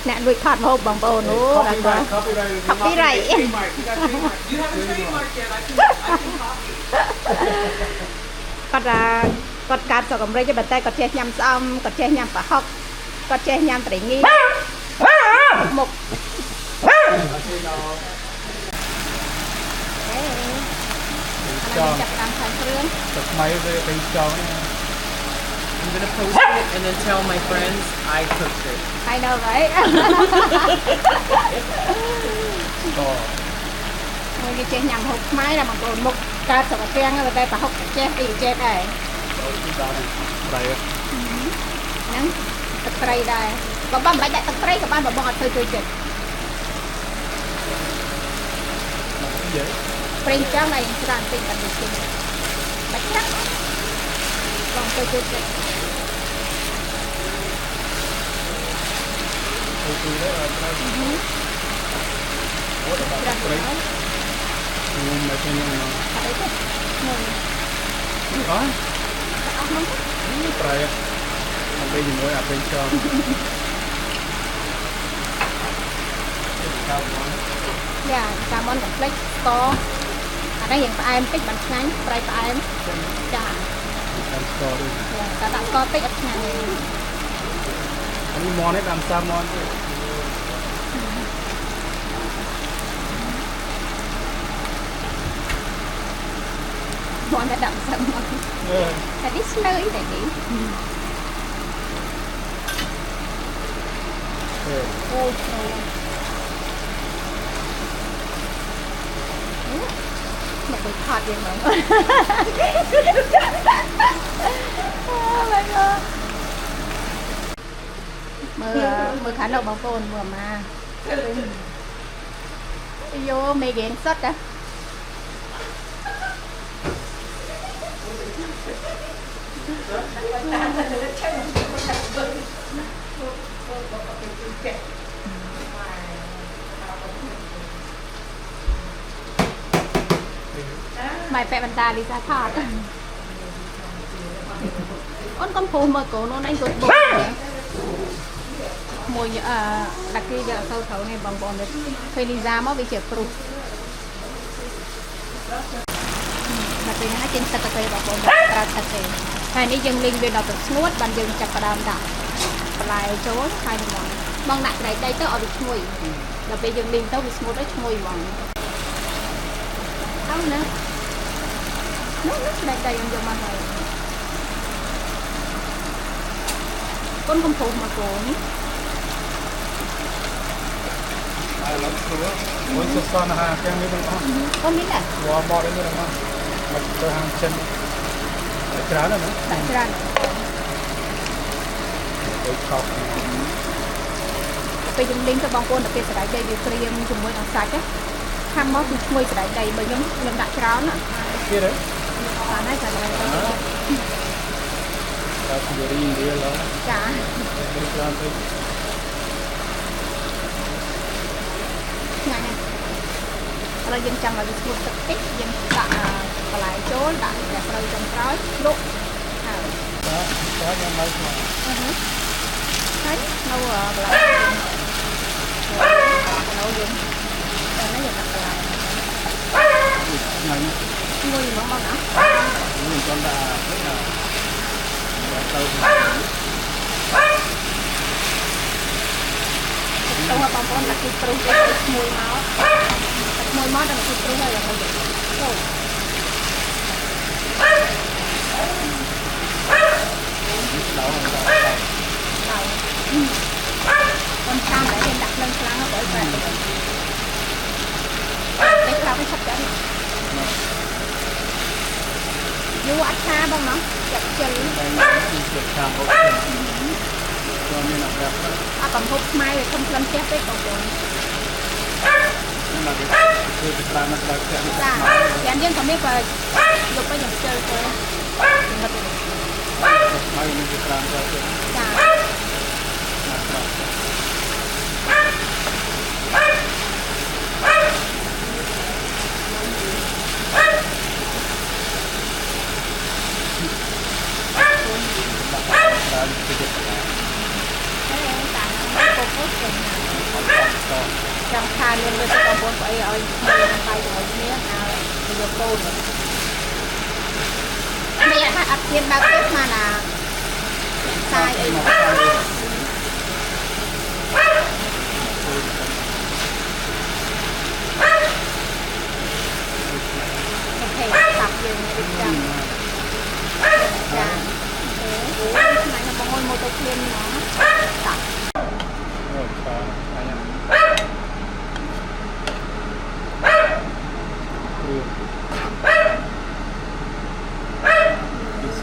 Speaker 1: អ្នកលួចថតមកបងប្អូនអូដល់គាត់ copyright គាត់កាត់ស្រុកអាមេរិកតែគាត់ចេះញ៉ាំស្អំគាត់ចេះញ៉ាំប្រហុកគាត់ចេះញ៉ាំត្រីងីមុខចាប់តាមខាងគ្រឿងទឹកថ្មីវាពេញចង់
Speaker 3: I'm gonna post it and then tell my friends I cooked it.
Speaker 1: I know right មួយគេចេះញ៉ាំហូបខ្មែរតែបងប្អូនមុខកើតស្រុកអាទាំងតែប្រហុកចេះពីចេះដែរ
Speaker 2: ត្រី
Speaker 1: ហ្នឹងទឹកត្រីដែរបើបងមិនបាច់ដាក់ទឹកត្រីក៏បានបើបងអត់ធ្វើជួយចិត្តប្រេងចាំឲ្យច្រើនពេកបាត់ទៅទៀតបាច់ដាក់បងធ្វើជួយចិត្តអូគឺដែរត្រូវអូដល់ត្រីខ្ញុំមកខ្ញុំអត់អីទេមួយអត់អស់មកត្រីអត់ពេលជាមួយអាពេលចង់យ៉ាសាម៉ុនកំភ្លេចស្ករអានេះយ៉ាងផ្អែមតិចបានឆ្ងាញ់ប្រៃផ្អែមចាតាមស្ករដូចតែដាក់ស្ករតិចអត់ឆ្ងាញ់ទេអានេះមន់នេះតាមសាម៉ុនទេមន់តែដាក់សាម៉ុនតែនេះស្លើយតែនេះអូអ្នកទៅថតយើងមកមើលខាងនោះបងប្អូនមើលមកយោមេហ្គេងសុតតាម៉ែប៉ែបន្តាលីសាថតអូនកុំព្រោះមើលកូនអូនអញគាត់បុកមួយដាក់គេយកអត់ទៅត្រូវនេះបងប្អូនឃើញលីសាមកវាជាព្រុសមកពេលណាចេញទឹកទៅបងប្អូនប្រើទឹកទេហើយនេះយើងលីងវាដល់ទឹកស្ងួតបានយើងចាប់ផ្ដើមដាក់បន្លែចូលហើយបងដាក់ត្រីដីទៅឲ្យវាឈ្ងុយដល់ពេលយើងលីងទៅវាស្ងួតទៅឈ្ងុយហ្មងអើណានោះត្រីដីយើងយកមកហើយកូនកុំព្រោះមកកូនហើយឡប់ព្រោះមួយសុសនហាទាំងនេះទាំងអស់កូននេះណាវ៉ាមកនេះមកមកទៅហាងចិនច្រើនណាស់ណាច្រើនទៅឆោតពេលយើងលេងទៅបងប្អូនទៅពេលសរៃដីវាក្រៀមជាមួយនឹងសាច់ណាខាងមកគឺឈ្ងុយសរៃដីបើខ្ញុំដាក់ច្រើនណាទៀតទេបានហើយចាដល់ជារីងរៀលចាច្រើនទៅញ៉ាំឥឡូវយើងចាំឲ្យវាស្ងួតទឹកតិចយើងដាក់បន្លែចូលដាក់តែស្រូវចុងក្រោយលុកហើយបាទខ្ញុំមកមកហើយនៅបន្លែយើងតែនេះយើងដាក់បន្លែញ៉ាំមួយមកមកណាខ្ញុំចង់ដាក់នេះណាទៅ ទៅមកបងប្អូនដាក់គូព្រុសទៅឈ្មោះមកឈ្មោះមកដល់គូព្រុសហើយដល់ទៅអូcon tham lại em đặt lên khăn nó bởi vậy cái khăn nó sắp chảy vô ăn xa bông nó chặt chân cầm hộp mai rồi không lên chép đấy còn rồi dạ anh dân không biết là dục có dòng chơi thôi trong khai luôn với con bốn phải ơi tay rồi nhé bây giờ cô bây giờ ắt thiên bao kết mà là sai ấy ok tập dừng đi chậm này là một ngôi mô tô thiên nó tập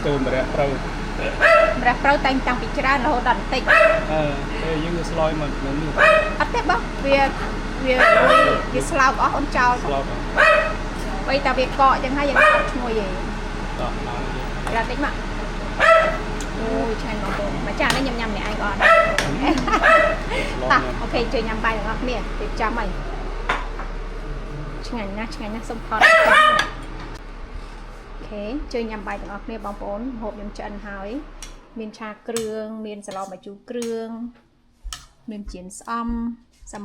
Speaker 2: Stone mà đẹp
Speaker 1: trâu tanh tăng bị chả là hồ đần tịnh
Speaker 2: nhưng sloi mà nó
Speaker 1: ắt thế bác vì slow có con trâu bây ta việc cọ chẳng hay chẳng ngồi gì là tính mà ôi chai nó bồn mà chả nó nhầm này ai còn ok chơi nhầm bài ngọt miệng thì cho mày ngày nhá xong thon ok chơi nhầm bài ngọt miệng bóng bốn hộp nhầm chân hỏi miền trà krương miền sả lò mà chú krương miền chiến xăm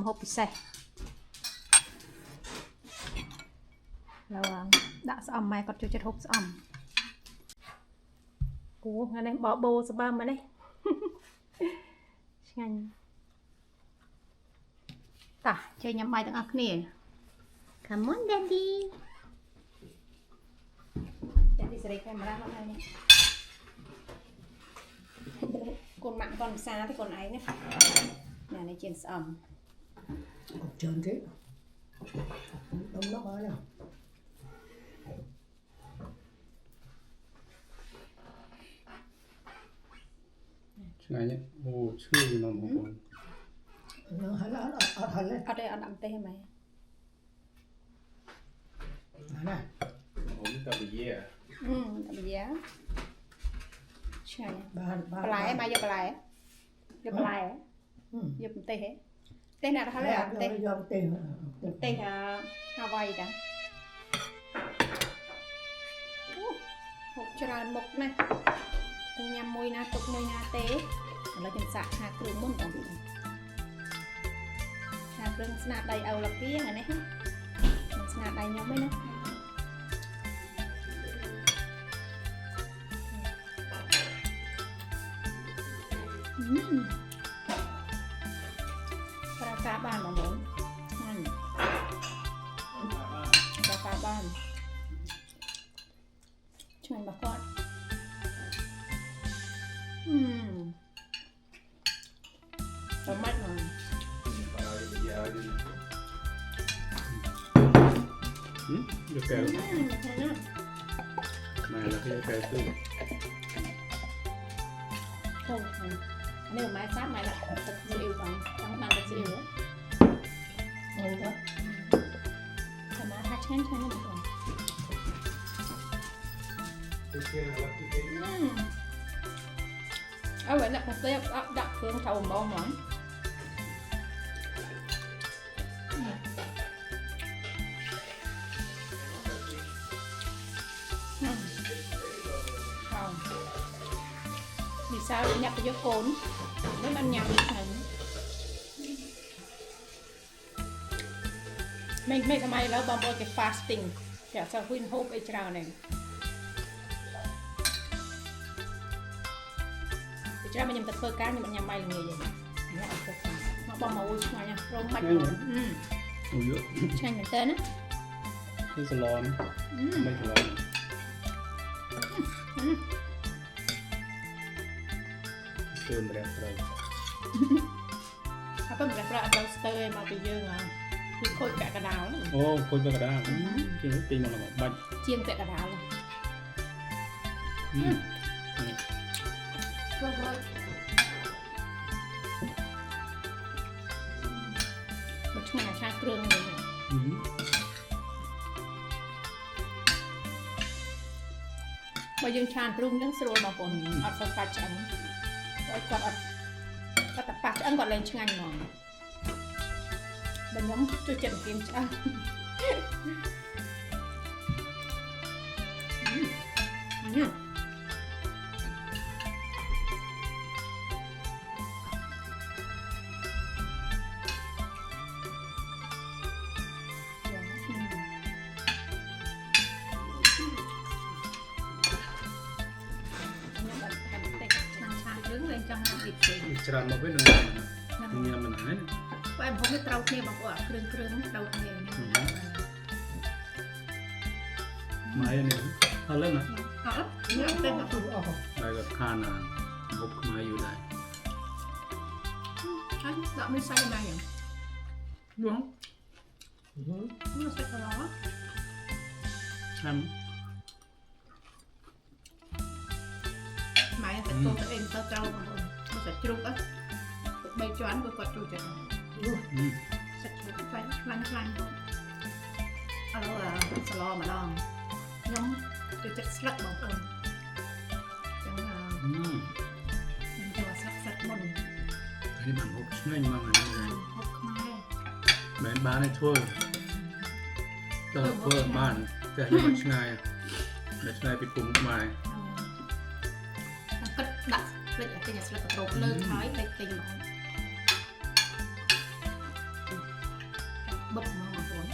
Speaker 1: hộp xe là đã xăm mai còn chưa chất hộp xăm ủa ngày nay bỏ bô sờ ba mà đây nhanh ta chơi nhắm bài từng ác nè come on daddy daddy sẽ đây camera hôm nay nè con mặn còn xa thì còn ấy nè nhà này trên sầm
Speaker 4: trơn thế đông nó hỏi nào
Speaker 2: này nhé ô chưa mà một
Speaker 4: nó hỏi là ở thành đấy
Speaker 1: ở đây ở đậm tê mày
Speaker 4: này
Speaker 2: ổn tao bị dễ
Speaker 1: đậm giá
Speaker 4: ba
Speaker 1: lại mà vô lại vô tê hết tê nào đó là tê tê Hawaii đó hộp cho mục nè nhằm môi na tục môi na tế là chân sạc hà cường muốn còn hà cường snap đầy ầu là kia này nè snap đầy nhóm ấy nè cá bàn mà muốn cá bàn cho mình bà con có mắt rồi
Speaker 2: được kéo này là cái kéo tư
Speaker 1: không nếu mà sát mày là thật sự yêu còn không bằng thật sự yêu đó thằng má hát chén cho nó được rồi vậy là cà phê đặt phương thầu mong món vì sao lại nhập vô cồn nếu ăn nhầm này mìnhทำไมแล้วบางคนจะ fasting อยากจะขึ้น hope ไอ้เจ้าเนี่ยไอ้เจ้ามันยังตะเพิกการยังมันยังไม่เลยอย่างนี้เอาเพิกการ bông màuឆ្ងាញ់ណាស់រមបាច់
Speaker 2: ឆ្ងាញ់ហ៎ អូយ
Speaker 1: ឆ្ងាញ់មែនតើណា
Speaker 2: នេះសាឡនមិនសាឡនស្ទើរម្រះត្រូវ
Speaker 1: ហើយប៉ុន្តែប្រាក់អត់ដល់ស្ទើរឯមកពីយើងគឺខូចពាក់កណ្ដាល
Speaker 2: អូខូចពាក់កណ្ដាលជាងទីមកបាច់
Speaker 1: ជាងពាក់កណ្ដាល ធ្វើធ្វើមកឆ្ងាញ់អាឆាគ្រឿងនេះបើយើងឆានព្រំអញ្ចឹងស្រួលបងប្អូនអត់សូវកាច់ឆ្អិនគាត់អត់គាត់តែប៉ះឆ្អិនគាត់លែងឆ្ងាញ់ហ្មងបើខ្ញុំជួយចិត្តគៀមឆ្អិន
Speaker 2: ច្រើនមកវិញនឹងញ៉ាំមិនហើយ
Speaker 1: បើผมមិនត្រូវគ្នាបងប្អូនគ្រឿងត្រូវគ្នា
Speaker 2: ម៉ៃនេះអត់ឡើយណា
Speaker 1: អត់ញ៉ាំតែមក
Speaker 4: អស់
Speaker 2: តែក៏ខានមុខខ្មែរយូរដែរ
Speaker 1: ហើយដាក់មានសាច់ណាយ៉ាង
Speaker 2: យល់
Speaker 1: មានសាច់កន្លង
Speaker 2: ឆ្នាំ
Speaker 1: ម៉ែតែចូលទៅអីទៅត្រូវបងប្អូនមកសាច់ជ្រូកទៅ3ជាន់គឺគាត់ចូលចិត្តសាច់ជ្រូកខ្លាំងខ្លាំងបងឥឡូវស្លម្ដងខ្ញុំចូលចិត្តស្លឹកបងប្អូនចឹងខ្ញុំចូលស្លឹកមុន
Speaker 2: នេះបានហូបឆ្ងាញ់មកហើយ
Speaker 1: ហូបខ្មែរ
Speaker 2: មែនបានឲ្យធ្វើធ្វើបានតែខ្ញុំឆ្ងាយតែឆ្ងាយពីគុំខ្មែរ
Speaker 1: គិតដាក់ភ្លេចតែញ៉ាំស្លឹកកត្រោកលើហើយតែទិញមកបឹកមកបងប្អូន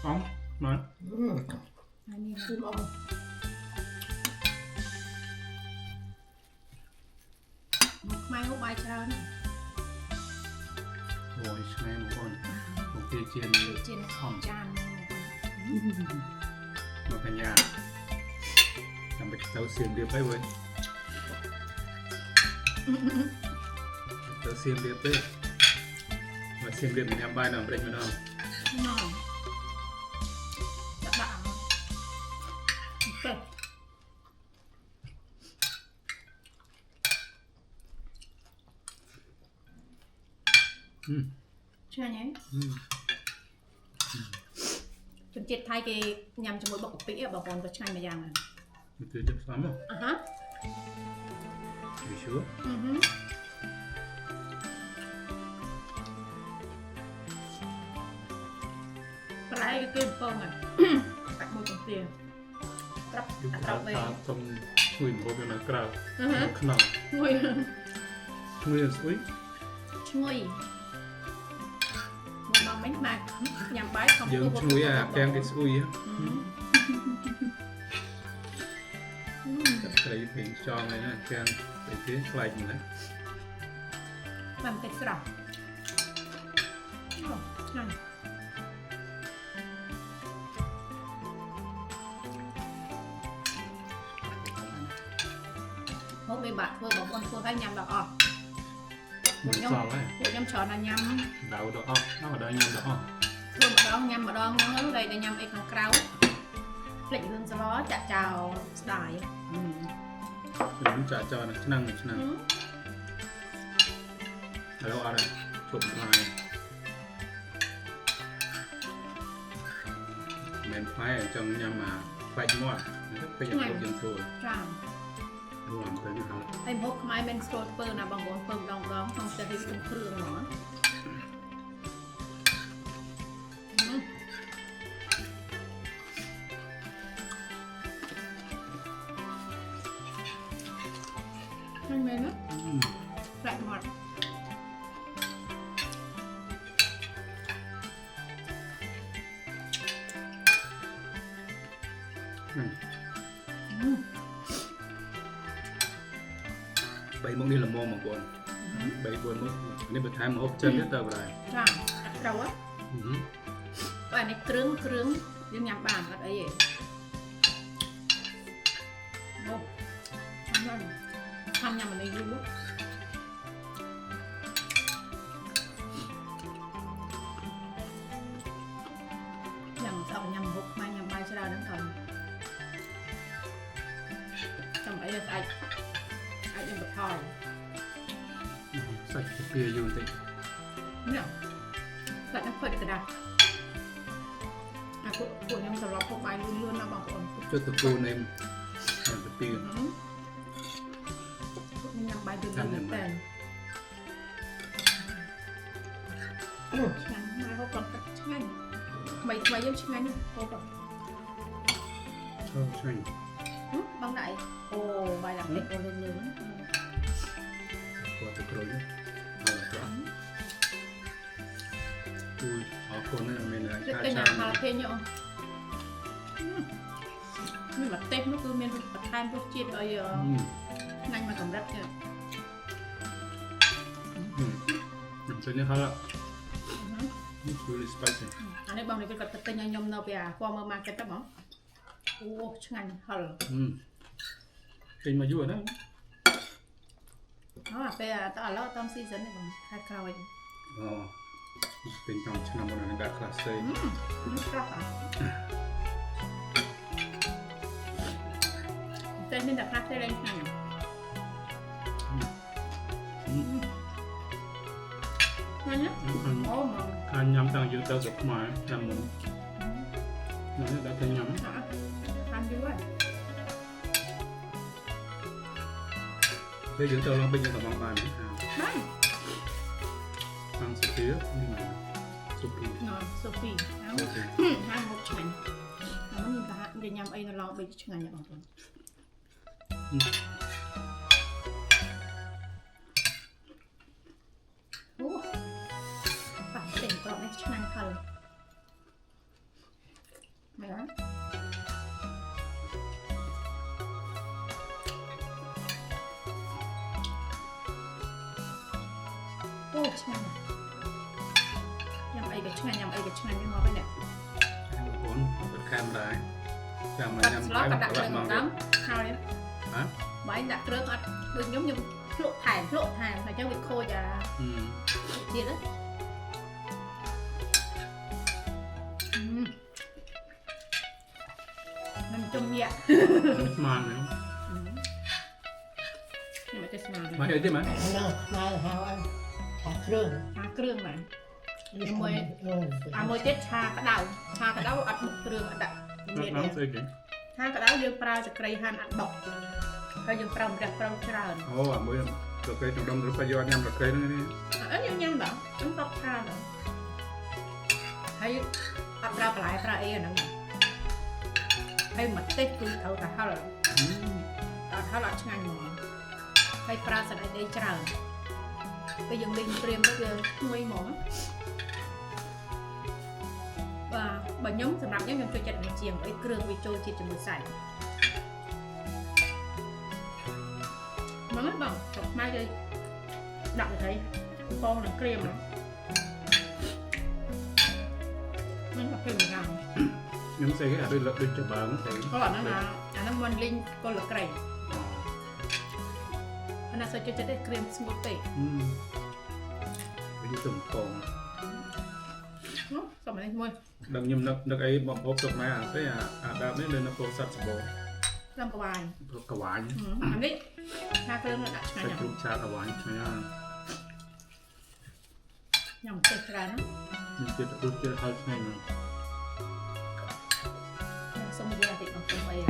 Speaker 2: អងមក
Speaker 1: ហើយនេះ
Speaker 4: គឺអស់
Speaker 1: មកខ្មែរហូបបាយច្រើន
Speaker 2: អូយឆ្ងាញ់បងប្អូនមកគេជា
Speaker 1: ជាចាន
Speaker 2: មកកញ្ញាចាំទៅទៅសៀមរៀបហើយវិញទៅសៀមរៀបទេមកសៀមរៀបញ៉ាំបាយនៅអាមេរិកម្ដង
Speaker 1: ណោដាក់អូខេឆ្ងាញ់ហ៎ជនជាតិថៃគេញ៉ាំជាមួយបុកកាពិបងប្អូនក៏ឆ្ងាញ់មួយយ៉ាងដែរ
Speaker 2: គឺទឹកស្អាតមក
Speaker 1: អាហា
Speaker 2: You sure?
Speaker 1: ប្រឡែកគេពងហ្នឹងបាក់មួយកំទាប្រាប់
Speaker 2: You
Speaker 1: អត់
Speaker 2: can
Speaker 1: ទៅវិញ
Speaker 2: have some ឈ្ងុយមកនៅក្រៅ ខ្នង
Speaker 1: ឈ្ងុយ
Speaker 2: ឈ្ងុយស្អុយ
Speaker 1: ឈ្ងុយមកមិញមកញ៉ាំបាយខំ
Speaker 2: យើងឈ្ងុយអាទាំងគេស្អុយតែត្រីពេញចង់ហ្នឹងណាទាំងតែគេខ្លាចហ្នឹង
Speaker 1: បានតែស្រស់ឆ្ងាញ់ហូបមេបាក់ធ្វើបងប្អូនធ្វើឲ្យញ៉ាំដល់អស់
Speaker 2: មិនសល់ហើយ
Speaker 1: ពួកខ្ញុំច្រើនតែញ៉ាំ
Speaker 2: ដៅដល់អស់មកដល់ញ៉ាំដល់អស់
Speaker 1: ធ្វើម្ដងញ៉ាំម្ដងហ្នឹងហើយតែញ៉ាំអីខាងក្រៅភ្លេចរឿងសឡចាក់ចោលស្ដាយ
Speaker 2: ខ្ញុំចាក់ចោលនៅឆ្នាំងឥឡូវអត់ហើយជប់ហើយមិនផ្លែចង់ញ៉ាំអាផ្លែមាត់ពេលយើងធ្វើ
Speaker 1: ចា៎
Speaker 2: រួមទៅនេះហើយ
Speaker 1: ហើយមុខខ្មែរមិនស្រួលធ្វើណាបងប្អូនធ្វើម្ដងក្នុងចិត្តឲ្យក្នុងគ្រឿងហ្មងមែនណាផ្លែមាត់
Speaker 2: អ 3 មុខនេះល្មមបងប្អូន3 4មុខនេះបន្ថែមម្ហូបចិនទៀតតើបង
Speaker 1: ចាអត់ត្រូវហ៎បើនេះគ្រឿងយើងញ៉ាំបានអត់អីទេអូឆាំញ៉ាំនេះយូរញ៉ាំស្អប់ញ៉ាំហូបខ្មែរញ៉ាំបាយច្រើនហ្នឹងcònចាំអីស្អែកយើងបថយ
Speaker 2: សាច់ពៀយូរតិច
Speaker 1: នេះសាច់នឹងផុតក្តាស់ពួកខ្ញុំត្រឡប់ពុកបាយលឿនណាបងប្អូន
Speaker 2: ចុចតពូនេមទៅពី
Speaker 1: ញ៉ាំបាយលឿនតែឆ្ងាញ់មកហូបគាត់ឆ្ងាញ់ថ្មីយើងឆ្ងាញ់ហូប
Speaker 2: អូឆ្ងាញ់
Speaker 1: បងដាក់អូបាយដាក់នេះអូលឿន
Speaker 2: គាត់ទៅក្រូចអរគុណណាស់មានអាចឆា
Speaker 1: ហាឡាពេញអូមានមកទេនោះគឺមានបន្ថែមរសជាតិអីឆ្ងាញ់មកកម្រិតទៀត
Speaker 2: Jadi halal. It's really spicy.
Speaker 1: អានេះបងនេះគាត់ទៅទិញឲ្យខ្ញុំនៅពីអា Farmer Market ទៅបងអូឆ្ងាញ់ហឹល
Speaker 2: ទិញមកយូរណាស់
Speaker 1: អូអាពេលតើឥឡូវតាម season នេះបងខែក្រោយ
Speaker 2: អូទិញតាមឆ្នាំមុននឹងដាក់ខ្លះស្អី
Speaker 1: នេះប្រាប់អត់តែមានតែខ្លះទេឡើងឆ្ងាញ់ Ngon nhá. Ồ mà.
Speaker 2: Anh nhắm tăng dữ tao sụp mà nhắm mình. Nó đã thấy nhắm.
Speaker 1: Ăn dữ rồi.
Speaker 2: Bây giờ tao đang bên trong tao bàn nữa.
Speaker 1: Đấy.
Speaker 2: Ăn sụp tía nhưng mà sụp tía.
Speaker 1: Ngon, sụp tía. Hai một chén. Nó nhìn cả để nhắm ấy nó lo bây giờ chừng ngày bằngឆ្ងាញ់ហឹលមែនអត់អូឆ្ងាញ់ញ៉ាំអីក៏ឆ្ងាញ់ញ៉ាំអីក៏ឆ្ងាញ់នេះមកវិញនេះ
Speaker 2: បងបត់កាមេរ៉ាចាំមកញ៉ាំ
Speaker 1: បាយមកដាក់គ្រឿងមកដល់ហើយ
Speaker 2: ហ៎
Speaker 1: បាយដាក់គ្រឿងអត់ដូចខ្ញុំភ្លក់ថែមតែអញ្ចឹងវាខូចអាទៀតណា Trong nhẹ.
Speaker 2: Màn nữa.
Speaker 1: Nhưng mà cái màn.
Speaker 2: Mà hiểu chứ mà.
Speaker 4: Mai hao ăn thả krương.
Speaker 1: Thả krương mà. Môi tết thả cái đầu ăn một krương ăn đặt.
Speaker 2: Nóng sôi kìa.
Speaker 1: Thả cái đầu dương prao cho cây han ăn bọc. Thôi dương prao đẹp prao tràn.
Speaker 2: Ồ, mới rồi cây trong đông rồi phải vô nhâm rồi cây nữa đi.
Speaker 1: Nhâm bảo, chúng tóc tha rồi. Thấy ăn prao lại e nữa. Hay mà tết cứ thấu cả hao là hao là ngay mà hay pra sẽ đây chờ bây giờ mình tìm bây giờ nuôi mỏ và bà nhóm sầm nằm nhóm chơi chặt một chiềng với kêu bị trôi chỉ một sải nó mất bằng chọc mai đây đặng thấy con là krem đó nó là krem nào
Speaker 2: Nhưng xe cái đôi lập đôi cho bà cũng sẽ
Speaker 1: có bạn nó là nó mình linh con là cây nó sẽ cho cái cream smoothie
Speaker 2: cái tùng còn
Speaker 1: xong rồi đây mua
Speaker 2: đừng nhầm nước ấy bọc hộp sụp này cái đào mấy lên nó phô sạch sạch bồ
Speaker 1: làm cái bài
Speaker 2: cả vải
Speaker 1: anh đi hai cái nó đặt
Speaker 2: cái chung cha cả vải nha
Speaker 1: nhầm cái ra nó
Speaker 2: nhưng chưa được chưa hơi ngay mà
Speaker 1: xong rồi thì còn không phải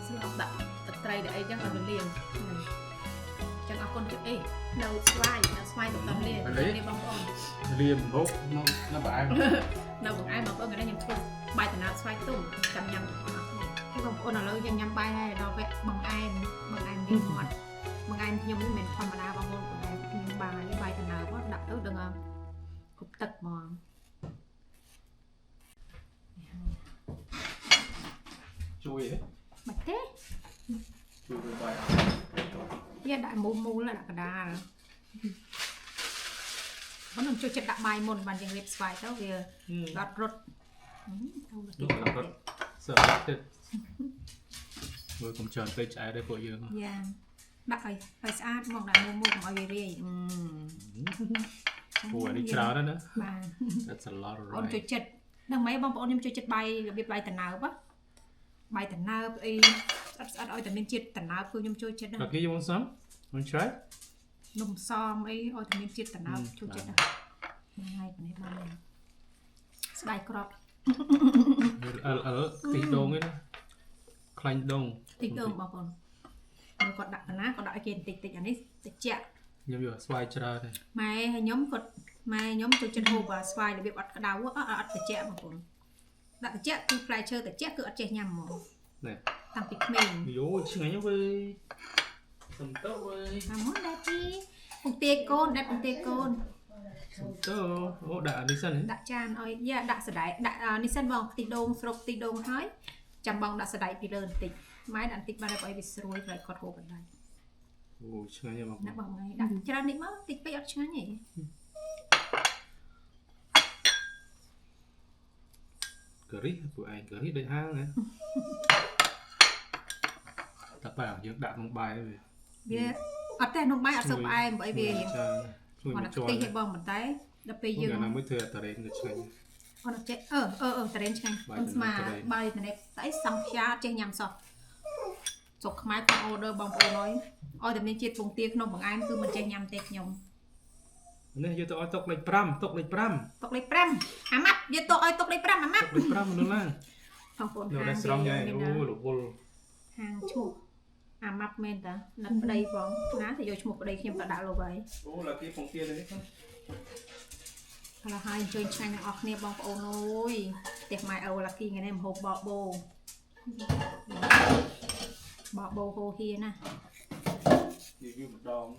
Speaker 1: xin học đậm tập trai để ấy chắc là mình liền chẳng học con chữ ấy đầu slide tụi tầm liền đi bóng con
Speaker 2: liền hốt nó bãi
Speaker 1: đâu còn ai mà có người ta nhìn không bài từ nào slide tụm cầm nhầm cái bóng con nào lớn nhầm bài này đâu vậy bằng ai đi ngọt bằng ai nhưng mình không mà đa bóng con của em nhưng bài từ nào có đặt tới đừng cục tật mà
Speaker 2: chui ấy
Speaker 1: bạch thế
Speaker 2: chui với bài
Speaker 1: đại một mù là đặt đà vẫn còn cho chất đạm bài một bàn dừng liệp xoài đó kìa đọt rốt
Speaker 2: Đúng là rất sợ chết. Rồi cũng chờ tới trái đây của dương.
Speaker 1: dạ đặt phải sát mong là mù mù mọi người đi
Speaker 2: Ủa đi cháo đó nữa.
Speaker 1: mà
Speaker 2: That's a lot of
Speaker 1: ôn cho
Speaker 2: rice.
Speaker 1: chất đằng mấy bông ôn cho chất bay là biết bay tận nào bác bay tận nào ấy ăn oi tận miền chết tận nào cứ nhung cho chất đó
Speaker 2: Lucky, you want some? Want to try?
Speaker 1: nôm xom ấy oi tận miền chết tận nào cho chất đó hai cái này bao nhiêu bài crop
Speaker 2: Ở tí đông ấy đó. Khanh đông.
Speaker 1: tích ôm bao con mình còn đặt ná còn đặt kia tích anh ấy tích chẹt
Speaker 2: Nhưng mà xoay chả đây.
Speaker 1: mai hay nhóm cột mai nhóm cho chân hồ và xoài để bị bắt cái đau á tích chẹt bao con đặt tích chẹt cứ play chơi tích chẹt cứ chẹt nhầm mà
Speaker 2: Này.
Speaker 1: tăng tích mình
Speaker 2: Vô chứ ngay với. Sầm tớ với.
Speaker 1: muốn đẹp đi một tia côn đẹp một tia côn
Speaker 2: Sầm tớ. Ô đã đi sân ấy.
Speaker 1: đã chan ơi dạ đã sờ đáy đã đi sân vòng tịt đông sọc tịt đông hơi chăm bong đã sờ đáy bị lớn tịt máy đã tịt vào đây bị sôi lại cọt hồ bên đây
Speaker 2: Ồ chứ ngay mà.
Speaker 1: đã bong ngay đã cho đi mất tịt bây giờ chứ nhỉ
Speaker 2: Curry của anh curry đây hang này. Tập bảo những đạn một bài về.
Speaker 1: vì ở đây nông bay ở sập ai bởi vì
Speaker 2: Chui
Speaker 1: còn
Speaker 2: một
Speaker 1: là
Speaker 2: tròn.
Speaker 1: tịt hệ bong một tay đập bây giờ
Speaker 2: Người nào mới thừa tờ đến được chứ anh.
Speaker 1: còn là chết tờ đến chứ anh mà bay từ này tại xong xa trên nhầm sọt sọt máy con order bong cô nói ôi từ mình chết vùng tia không bằng ai cứ mình chơi nhầm tẹt nhom
Speaker 2: Này vô tôi tốc lệch pram.
Speaker 1: tộc lấy pram mắt giờ tôi tộc lấy pram mắt
Speaker 2: Tốc lệch pram nữa là.
Speaker 1: phong phồn
Speaker 2: Rồi
Speaker 1: hàng
Speaker 2: đây xong nha. Ô lục bol.
Speaker 1: hàng chủ mắt men ta đặt ở đây vòng ná thì vô một ở đây khi mà đã lâu vậy
Speaker 2: Ô là cái phòng kia đấy không?
Speaker 1: là hai chơi chanh đang ọt nè bong ôn ôi tiệc mai âu là khi ngày nay hộp bọ bồ hồ kia nè
Speaker 2: Review một đòn.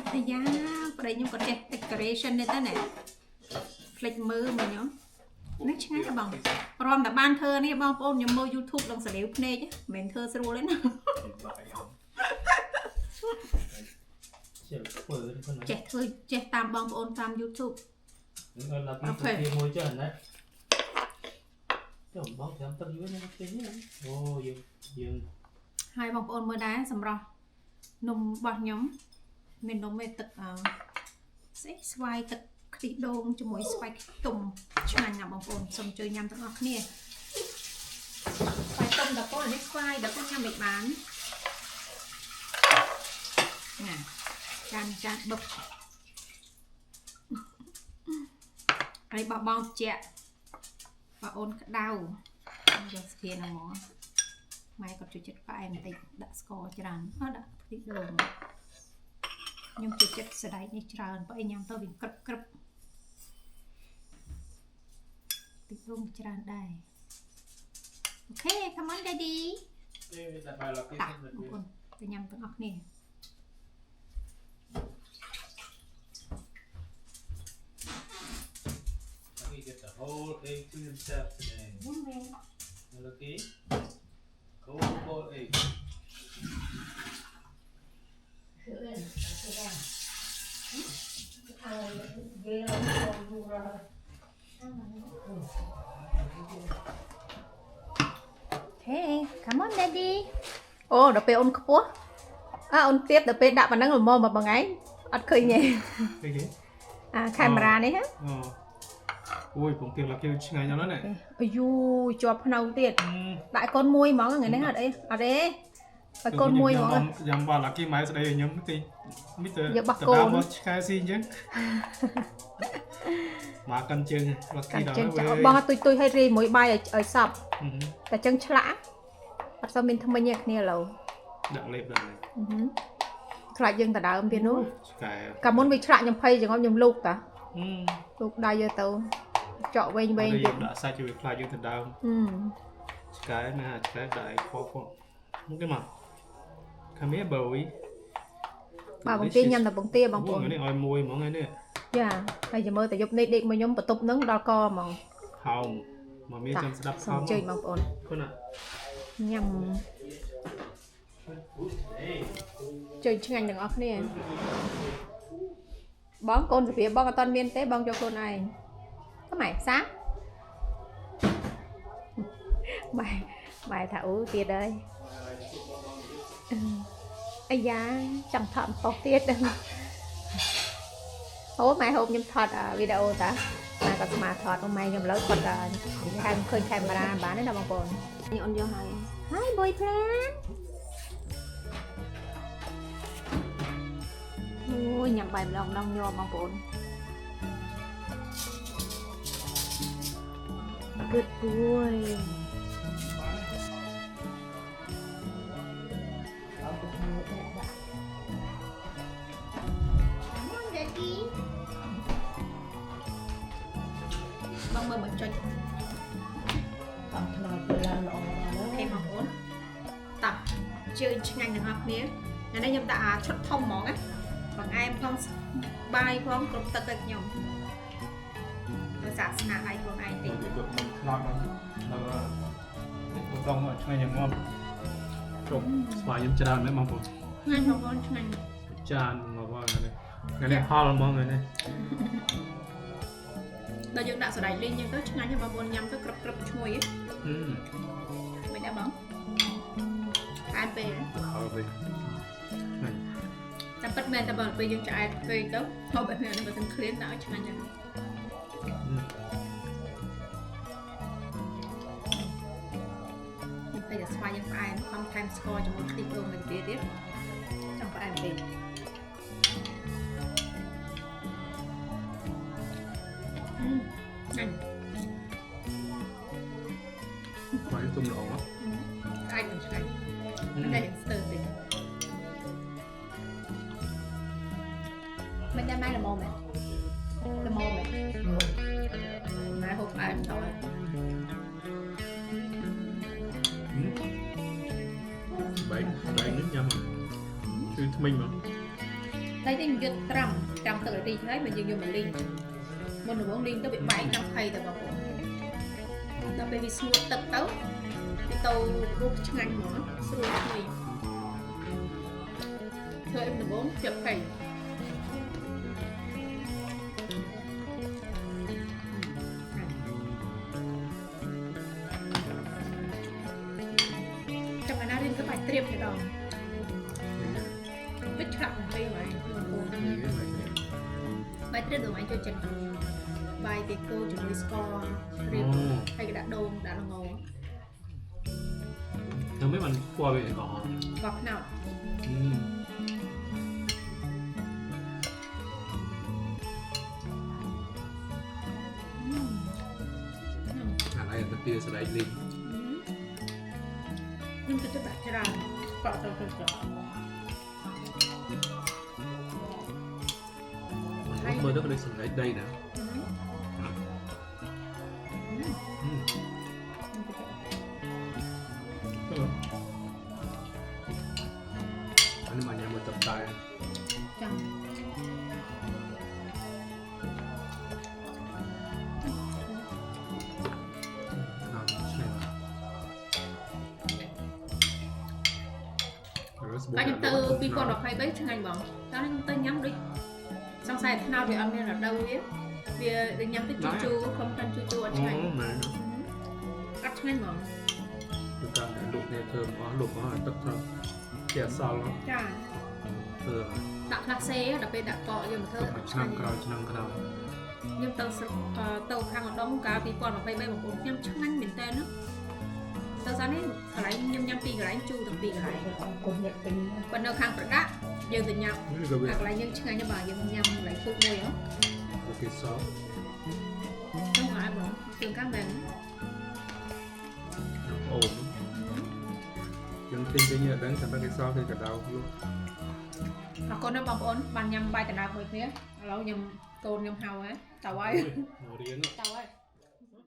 Speaker 1: ây da ở đây nhưng có đẹp decoration đây ta nè flick mưa mà nhóm nước chanh cái bong ron đã ban thơ nè bong ôn nhóm mô YouTube lông sở liễu nè chứ mình thơ sơ lên trẻ thôi trẻ tam bong ôn tam YouTube
Speaker 2: Là cái phòng kia môi trần đấy. Cái bóng thì tâm dưới nó tính nhá. Ô dương.
Speaker 1: hai bong ôn mưa đá sầm rò nôm bọt nhóm mình nôm mê tực sẽ xoay tực thịt đôn cho mỗi xoay tùng chanh nằm bong ôn xong chơi nhâm tận ngọt nè xoay tùng đã có là nếp xoay đã có nhâm bị bán nè chan bực đây bà bong chẹ bà ôn đau giờ kia là mỏ mai còn chụp chất phải em tịt đã score cho rằng nó đã thịt đồ nhưng chụp chất sẽ đáy như tràn vậy nhằm tôi bị cướp thịt luôn tràn đây ok come on daddy tạ một con tôi nhằm tôi ngọc nè
Speaker 2: Get the whole egg to himself today. Lucky. Whole egg.
Speaker 1: Hey, come on daddy. Ô, đợt pe ôn khố. Ôn tiếp đợt pe đạp mà năng mồm mà bằng ấy. Ất khơi nhỉ.
Speaker 2: Cái gì?
Speaker 1: Camera này hả?
Speaker 2: Ui, cũng tiền là kêu ngày cho nó này.
Speaker 1: Ôi du, chụp nào tiền. Đại con mui món người này ở đây. Phải con mui món.
Speaker 2: Dòng vào là cái máy ở đây nhắm cái Mr.
Speaker 1: Giờ bạc cồn.
Speaker 2: Cái gì chứ? Mà cần chân là cái đó.
Speaker 1: Bọn tôi hay ri mỗi bài ở sập. Tại chân chả. Bắt sao mình thông minh nhạc nè lâu.
Speaker 2: Đặng lệp.
Speaker 1: Lại dân ta đã âm tiền nữa.
Speaker 2: Cái
Speaker 1: Cảm ơn vì chả nhầm phay chẳng có nhầm lục ta. Lục đây giờ tao chọ bên
Speaker 2: đây đã sai cho việc fly dương thật đau. Cái này cái đại kho cái mặt camera bầu ý
Speaker 1: bà bông tiên nhầm là bông tia bông
Speaker 2: cái này oi môi món này nè
Speaker 1: dạ bây giờ mơ tại giúp này định mà nhóm bật tục nướng đo co mà
Speaker 2: hồng mà miếng chân đắp
Speaker 1: xong chơi bông ổn
Speaker 2: con ạ
Speaker 1: nhầm chơi ngành đừng óc nè bón côn từ phía bón ở toàn miền tế bón cho côn này có mày sáng mày thảo tiệt đây ai da chẳng thầm tốt tiệt hố mày hôm nhâm thọt video ta mà có mà thọt hôm mày nhâm lớn còn hàng khơi camera bán đấy đâu mà còn nhọn vô hay hi boyfriend ôi nhầm bài lòng đông nhô mà còn good boy bông mơ mình cho em học bốn tập chơi ngành được học miếng ngày nay chúng ta xuất thông món á bằng em không bài không cũng tất cả nhau rồi giả sử này của anh thì
Speaker 2: đông ở trong nhà ngon chụp xoài nhâm tràn đấy mong muốn
Speaker 1: ngay một con ngành
Speaker 2: tràn mà qua ngày này ho là mong người này
Speaker 1: bây giờ đã sửa đẩy lên nhưng tới ngay như mà buồn nhắm tới cập cập chui ấy mình đã bóng ăn về
Speaker 2: về
Speaker 1: ta bắt men ta bảo bây giờ chạy về đâu thôi bây giờ nó vẫn clean não cho anh bây giờ xoay những ai không time score cho một tí luôn mình về tiếp trong phải ăn về anh
Speaker 2: phải tung độ á
Speaker 1: anh mình chạy đây từ từ bên đây mai là mồm này là mồm này mai hộp ăn thôi
Speaker 2: bảy nước nhâm chứ mình mà
Speaker 1: đây thì mình trầm tự đi thấy mình dừng mình linh mình được muốn linh tới bị bảy trong thầy từ vào nó bị smooth tật tấu cái tàu rút ngành nữa rồi mình thôi em được muốn chụp thầy trong cái nào lên cái bài tiêm thì đâu biết chậm đi vậy bài tiêm được anh cho chân bài thì cô chuẩn bị score riêng hay cái đã đôn đã là ngầu
Speaker 2: nó mấy bạn qua về có
Speaker 1: vọc nào
Speaker 2: đây là tia sẽ đẩy lên
Speaker 1: nhưng cái bạn cho ra bỏ tao phải chọn
Speaker 2: mơ đó đây sẽ đẩy đây nè anh mà nhà mình tập tài
Speaker 1: các nhân từ vì còn đọc hay bấy chương hành bóng đó nên tôi nhắm đi xong xài thế nào thì âm nên là đâu biết vì định nhắm tới chu chu không cần chu chu ở chương hành cắt chương hành bóng
Speaker 2: tôi cần để luộc này thơm quá luộc quá là tất thơm kẹt sau lắm
Speaker 1: tạo lạc xe đặc biệt đã cọ nhưng mà thơm
Speaker 2: năm cào
Speaker 1: nhưng tàu hàng ở đông cá vì còn đọc hay bấy một bốn nhắm chương hành mình tên đó tao ra đấy phải lấy nhâm pi cái chu tập pi cái còn đâu hàng đã giờ từ nhau hoặc là những ngày như bà giờ nhâm lại phụ mùi đó
Speaker 2: ok sáu
Speaker 1: không phải bóng từng các bạn
Speaker 2: ổn những tin cái như đấy thành cái sau thì cả đau luôn
Speaker 1: hoặc con nó bóng ổn bàn nhâm bài cả đào hồi phía lâu nhâm tôn nhâm hào á tao ấy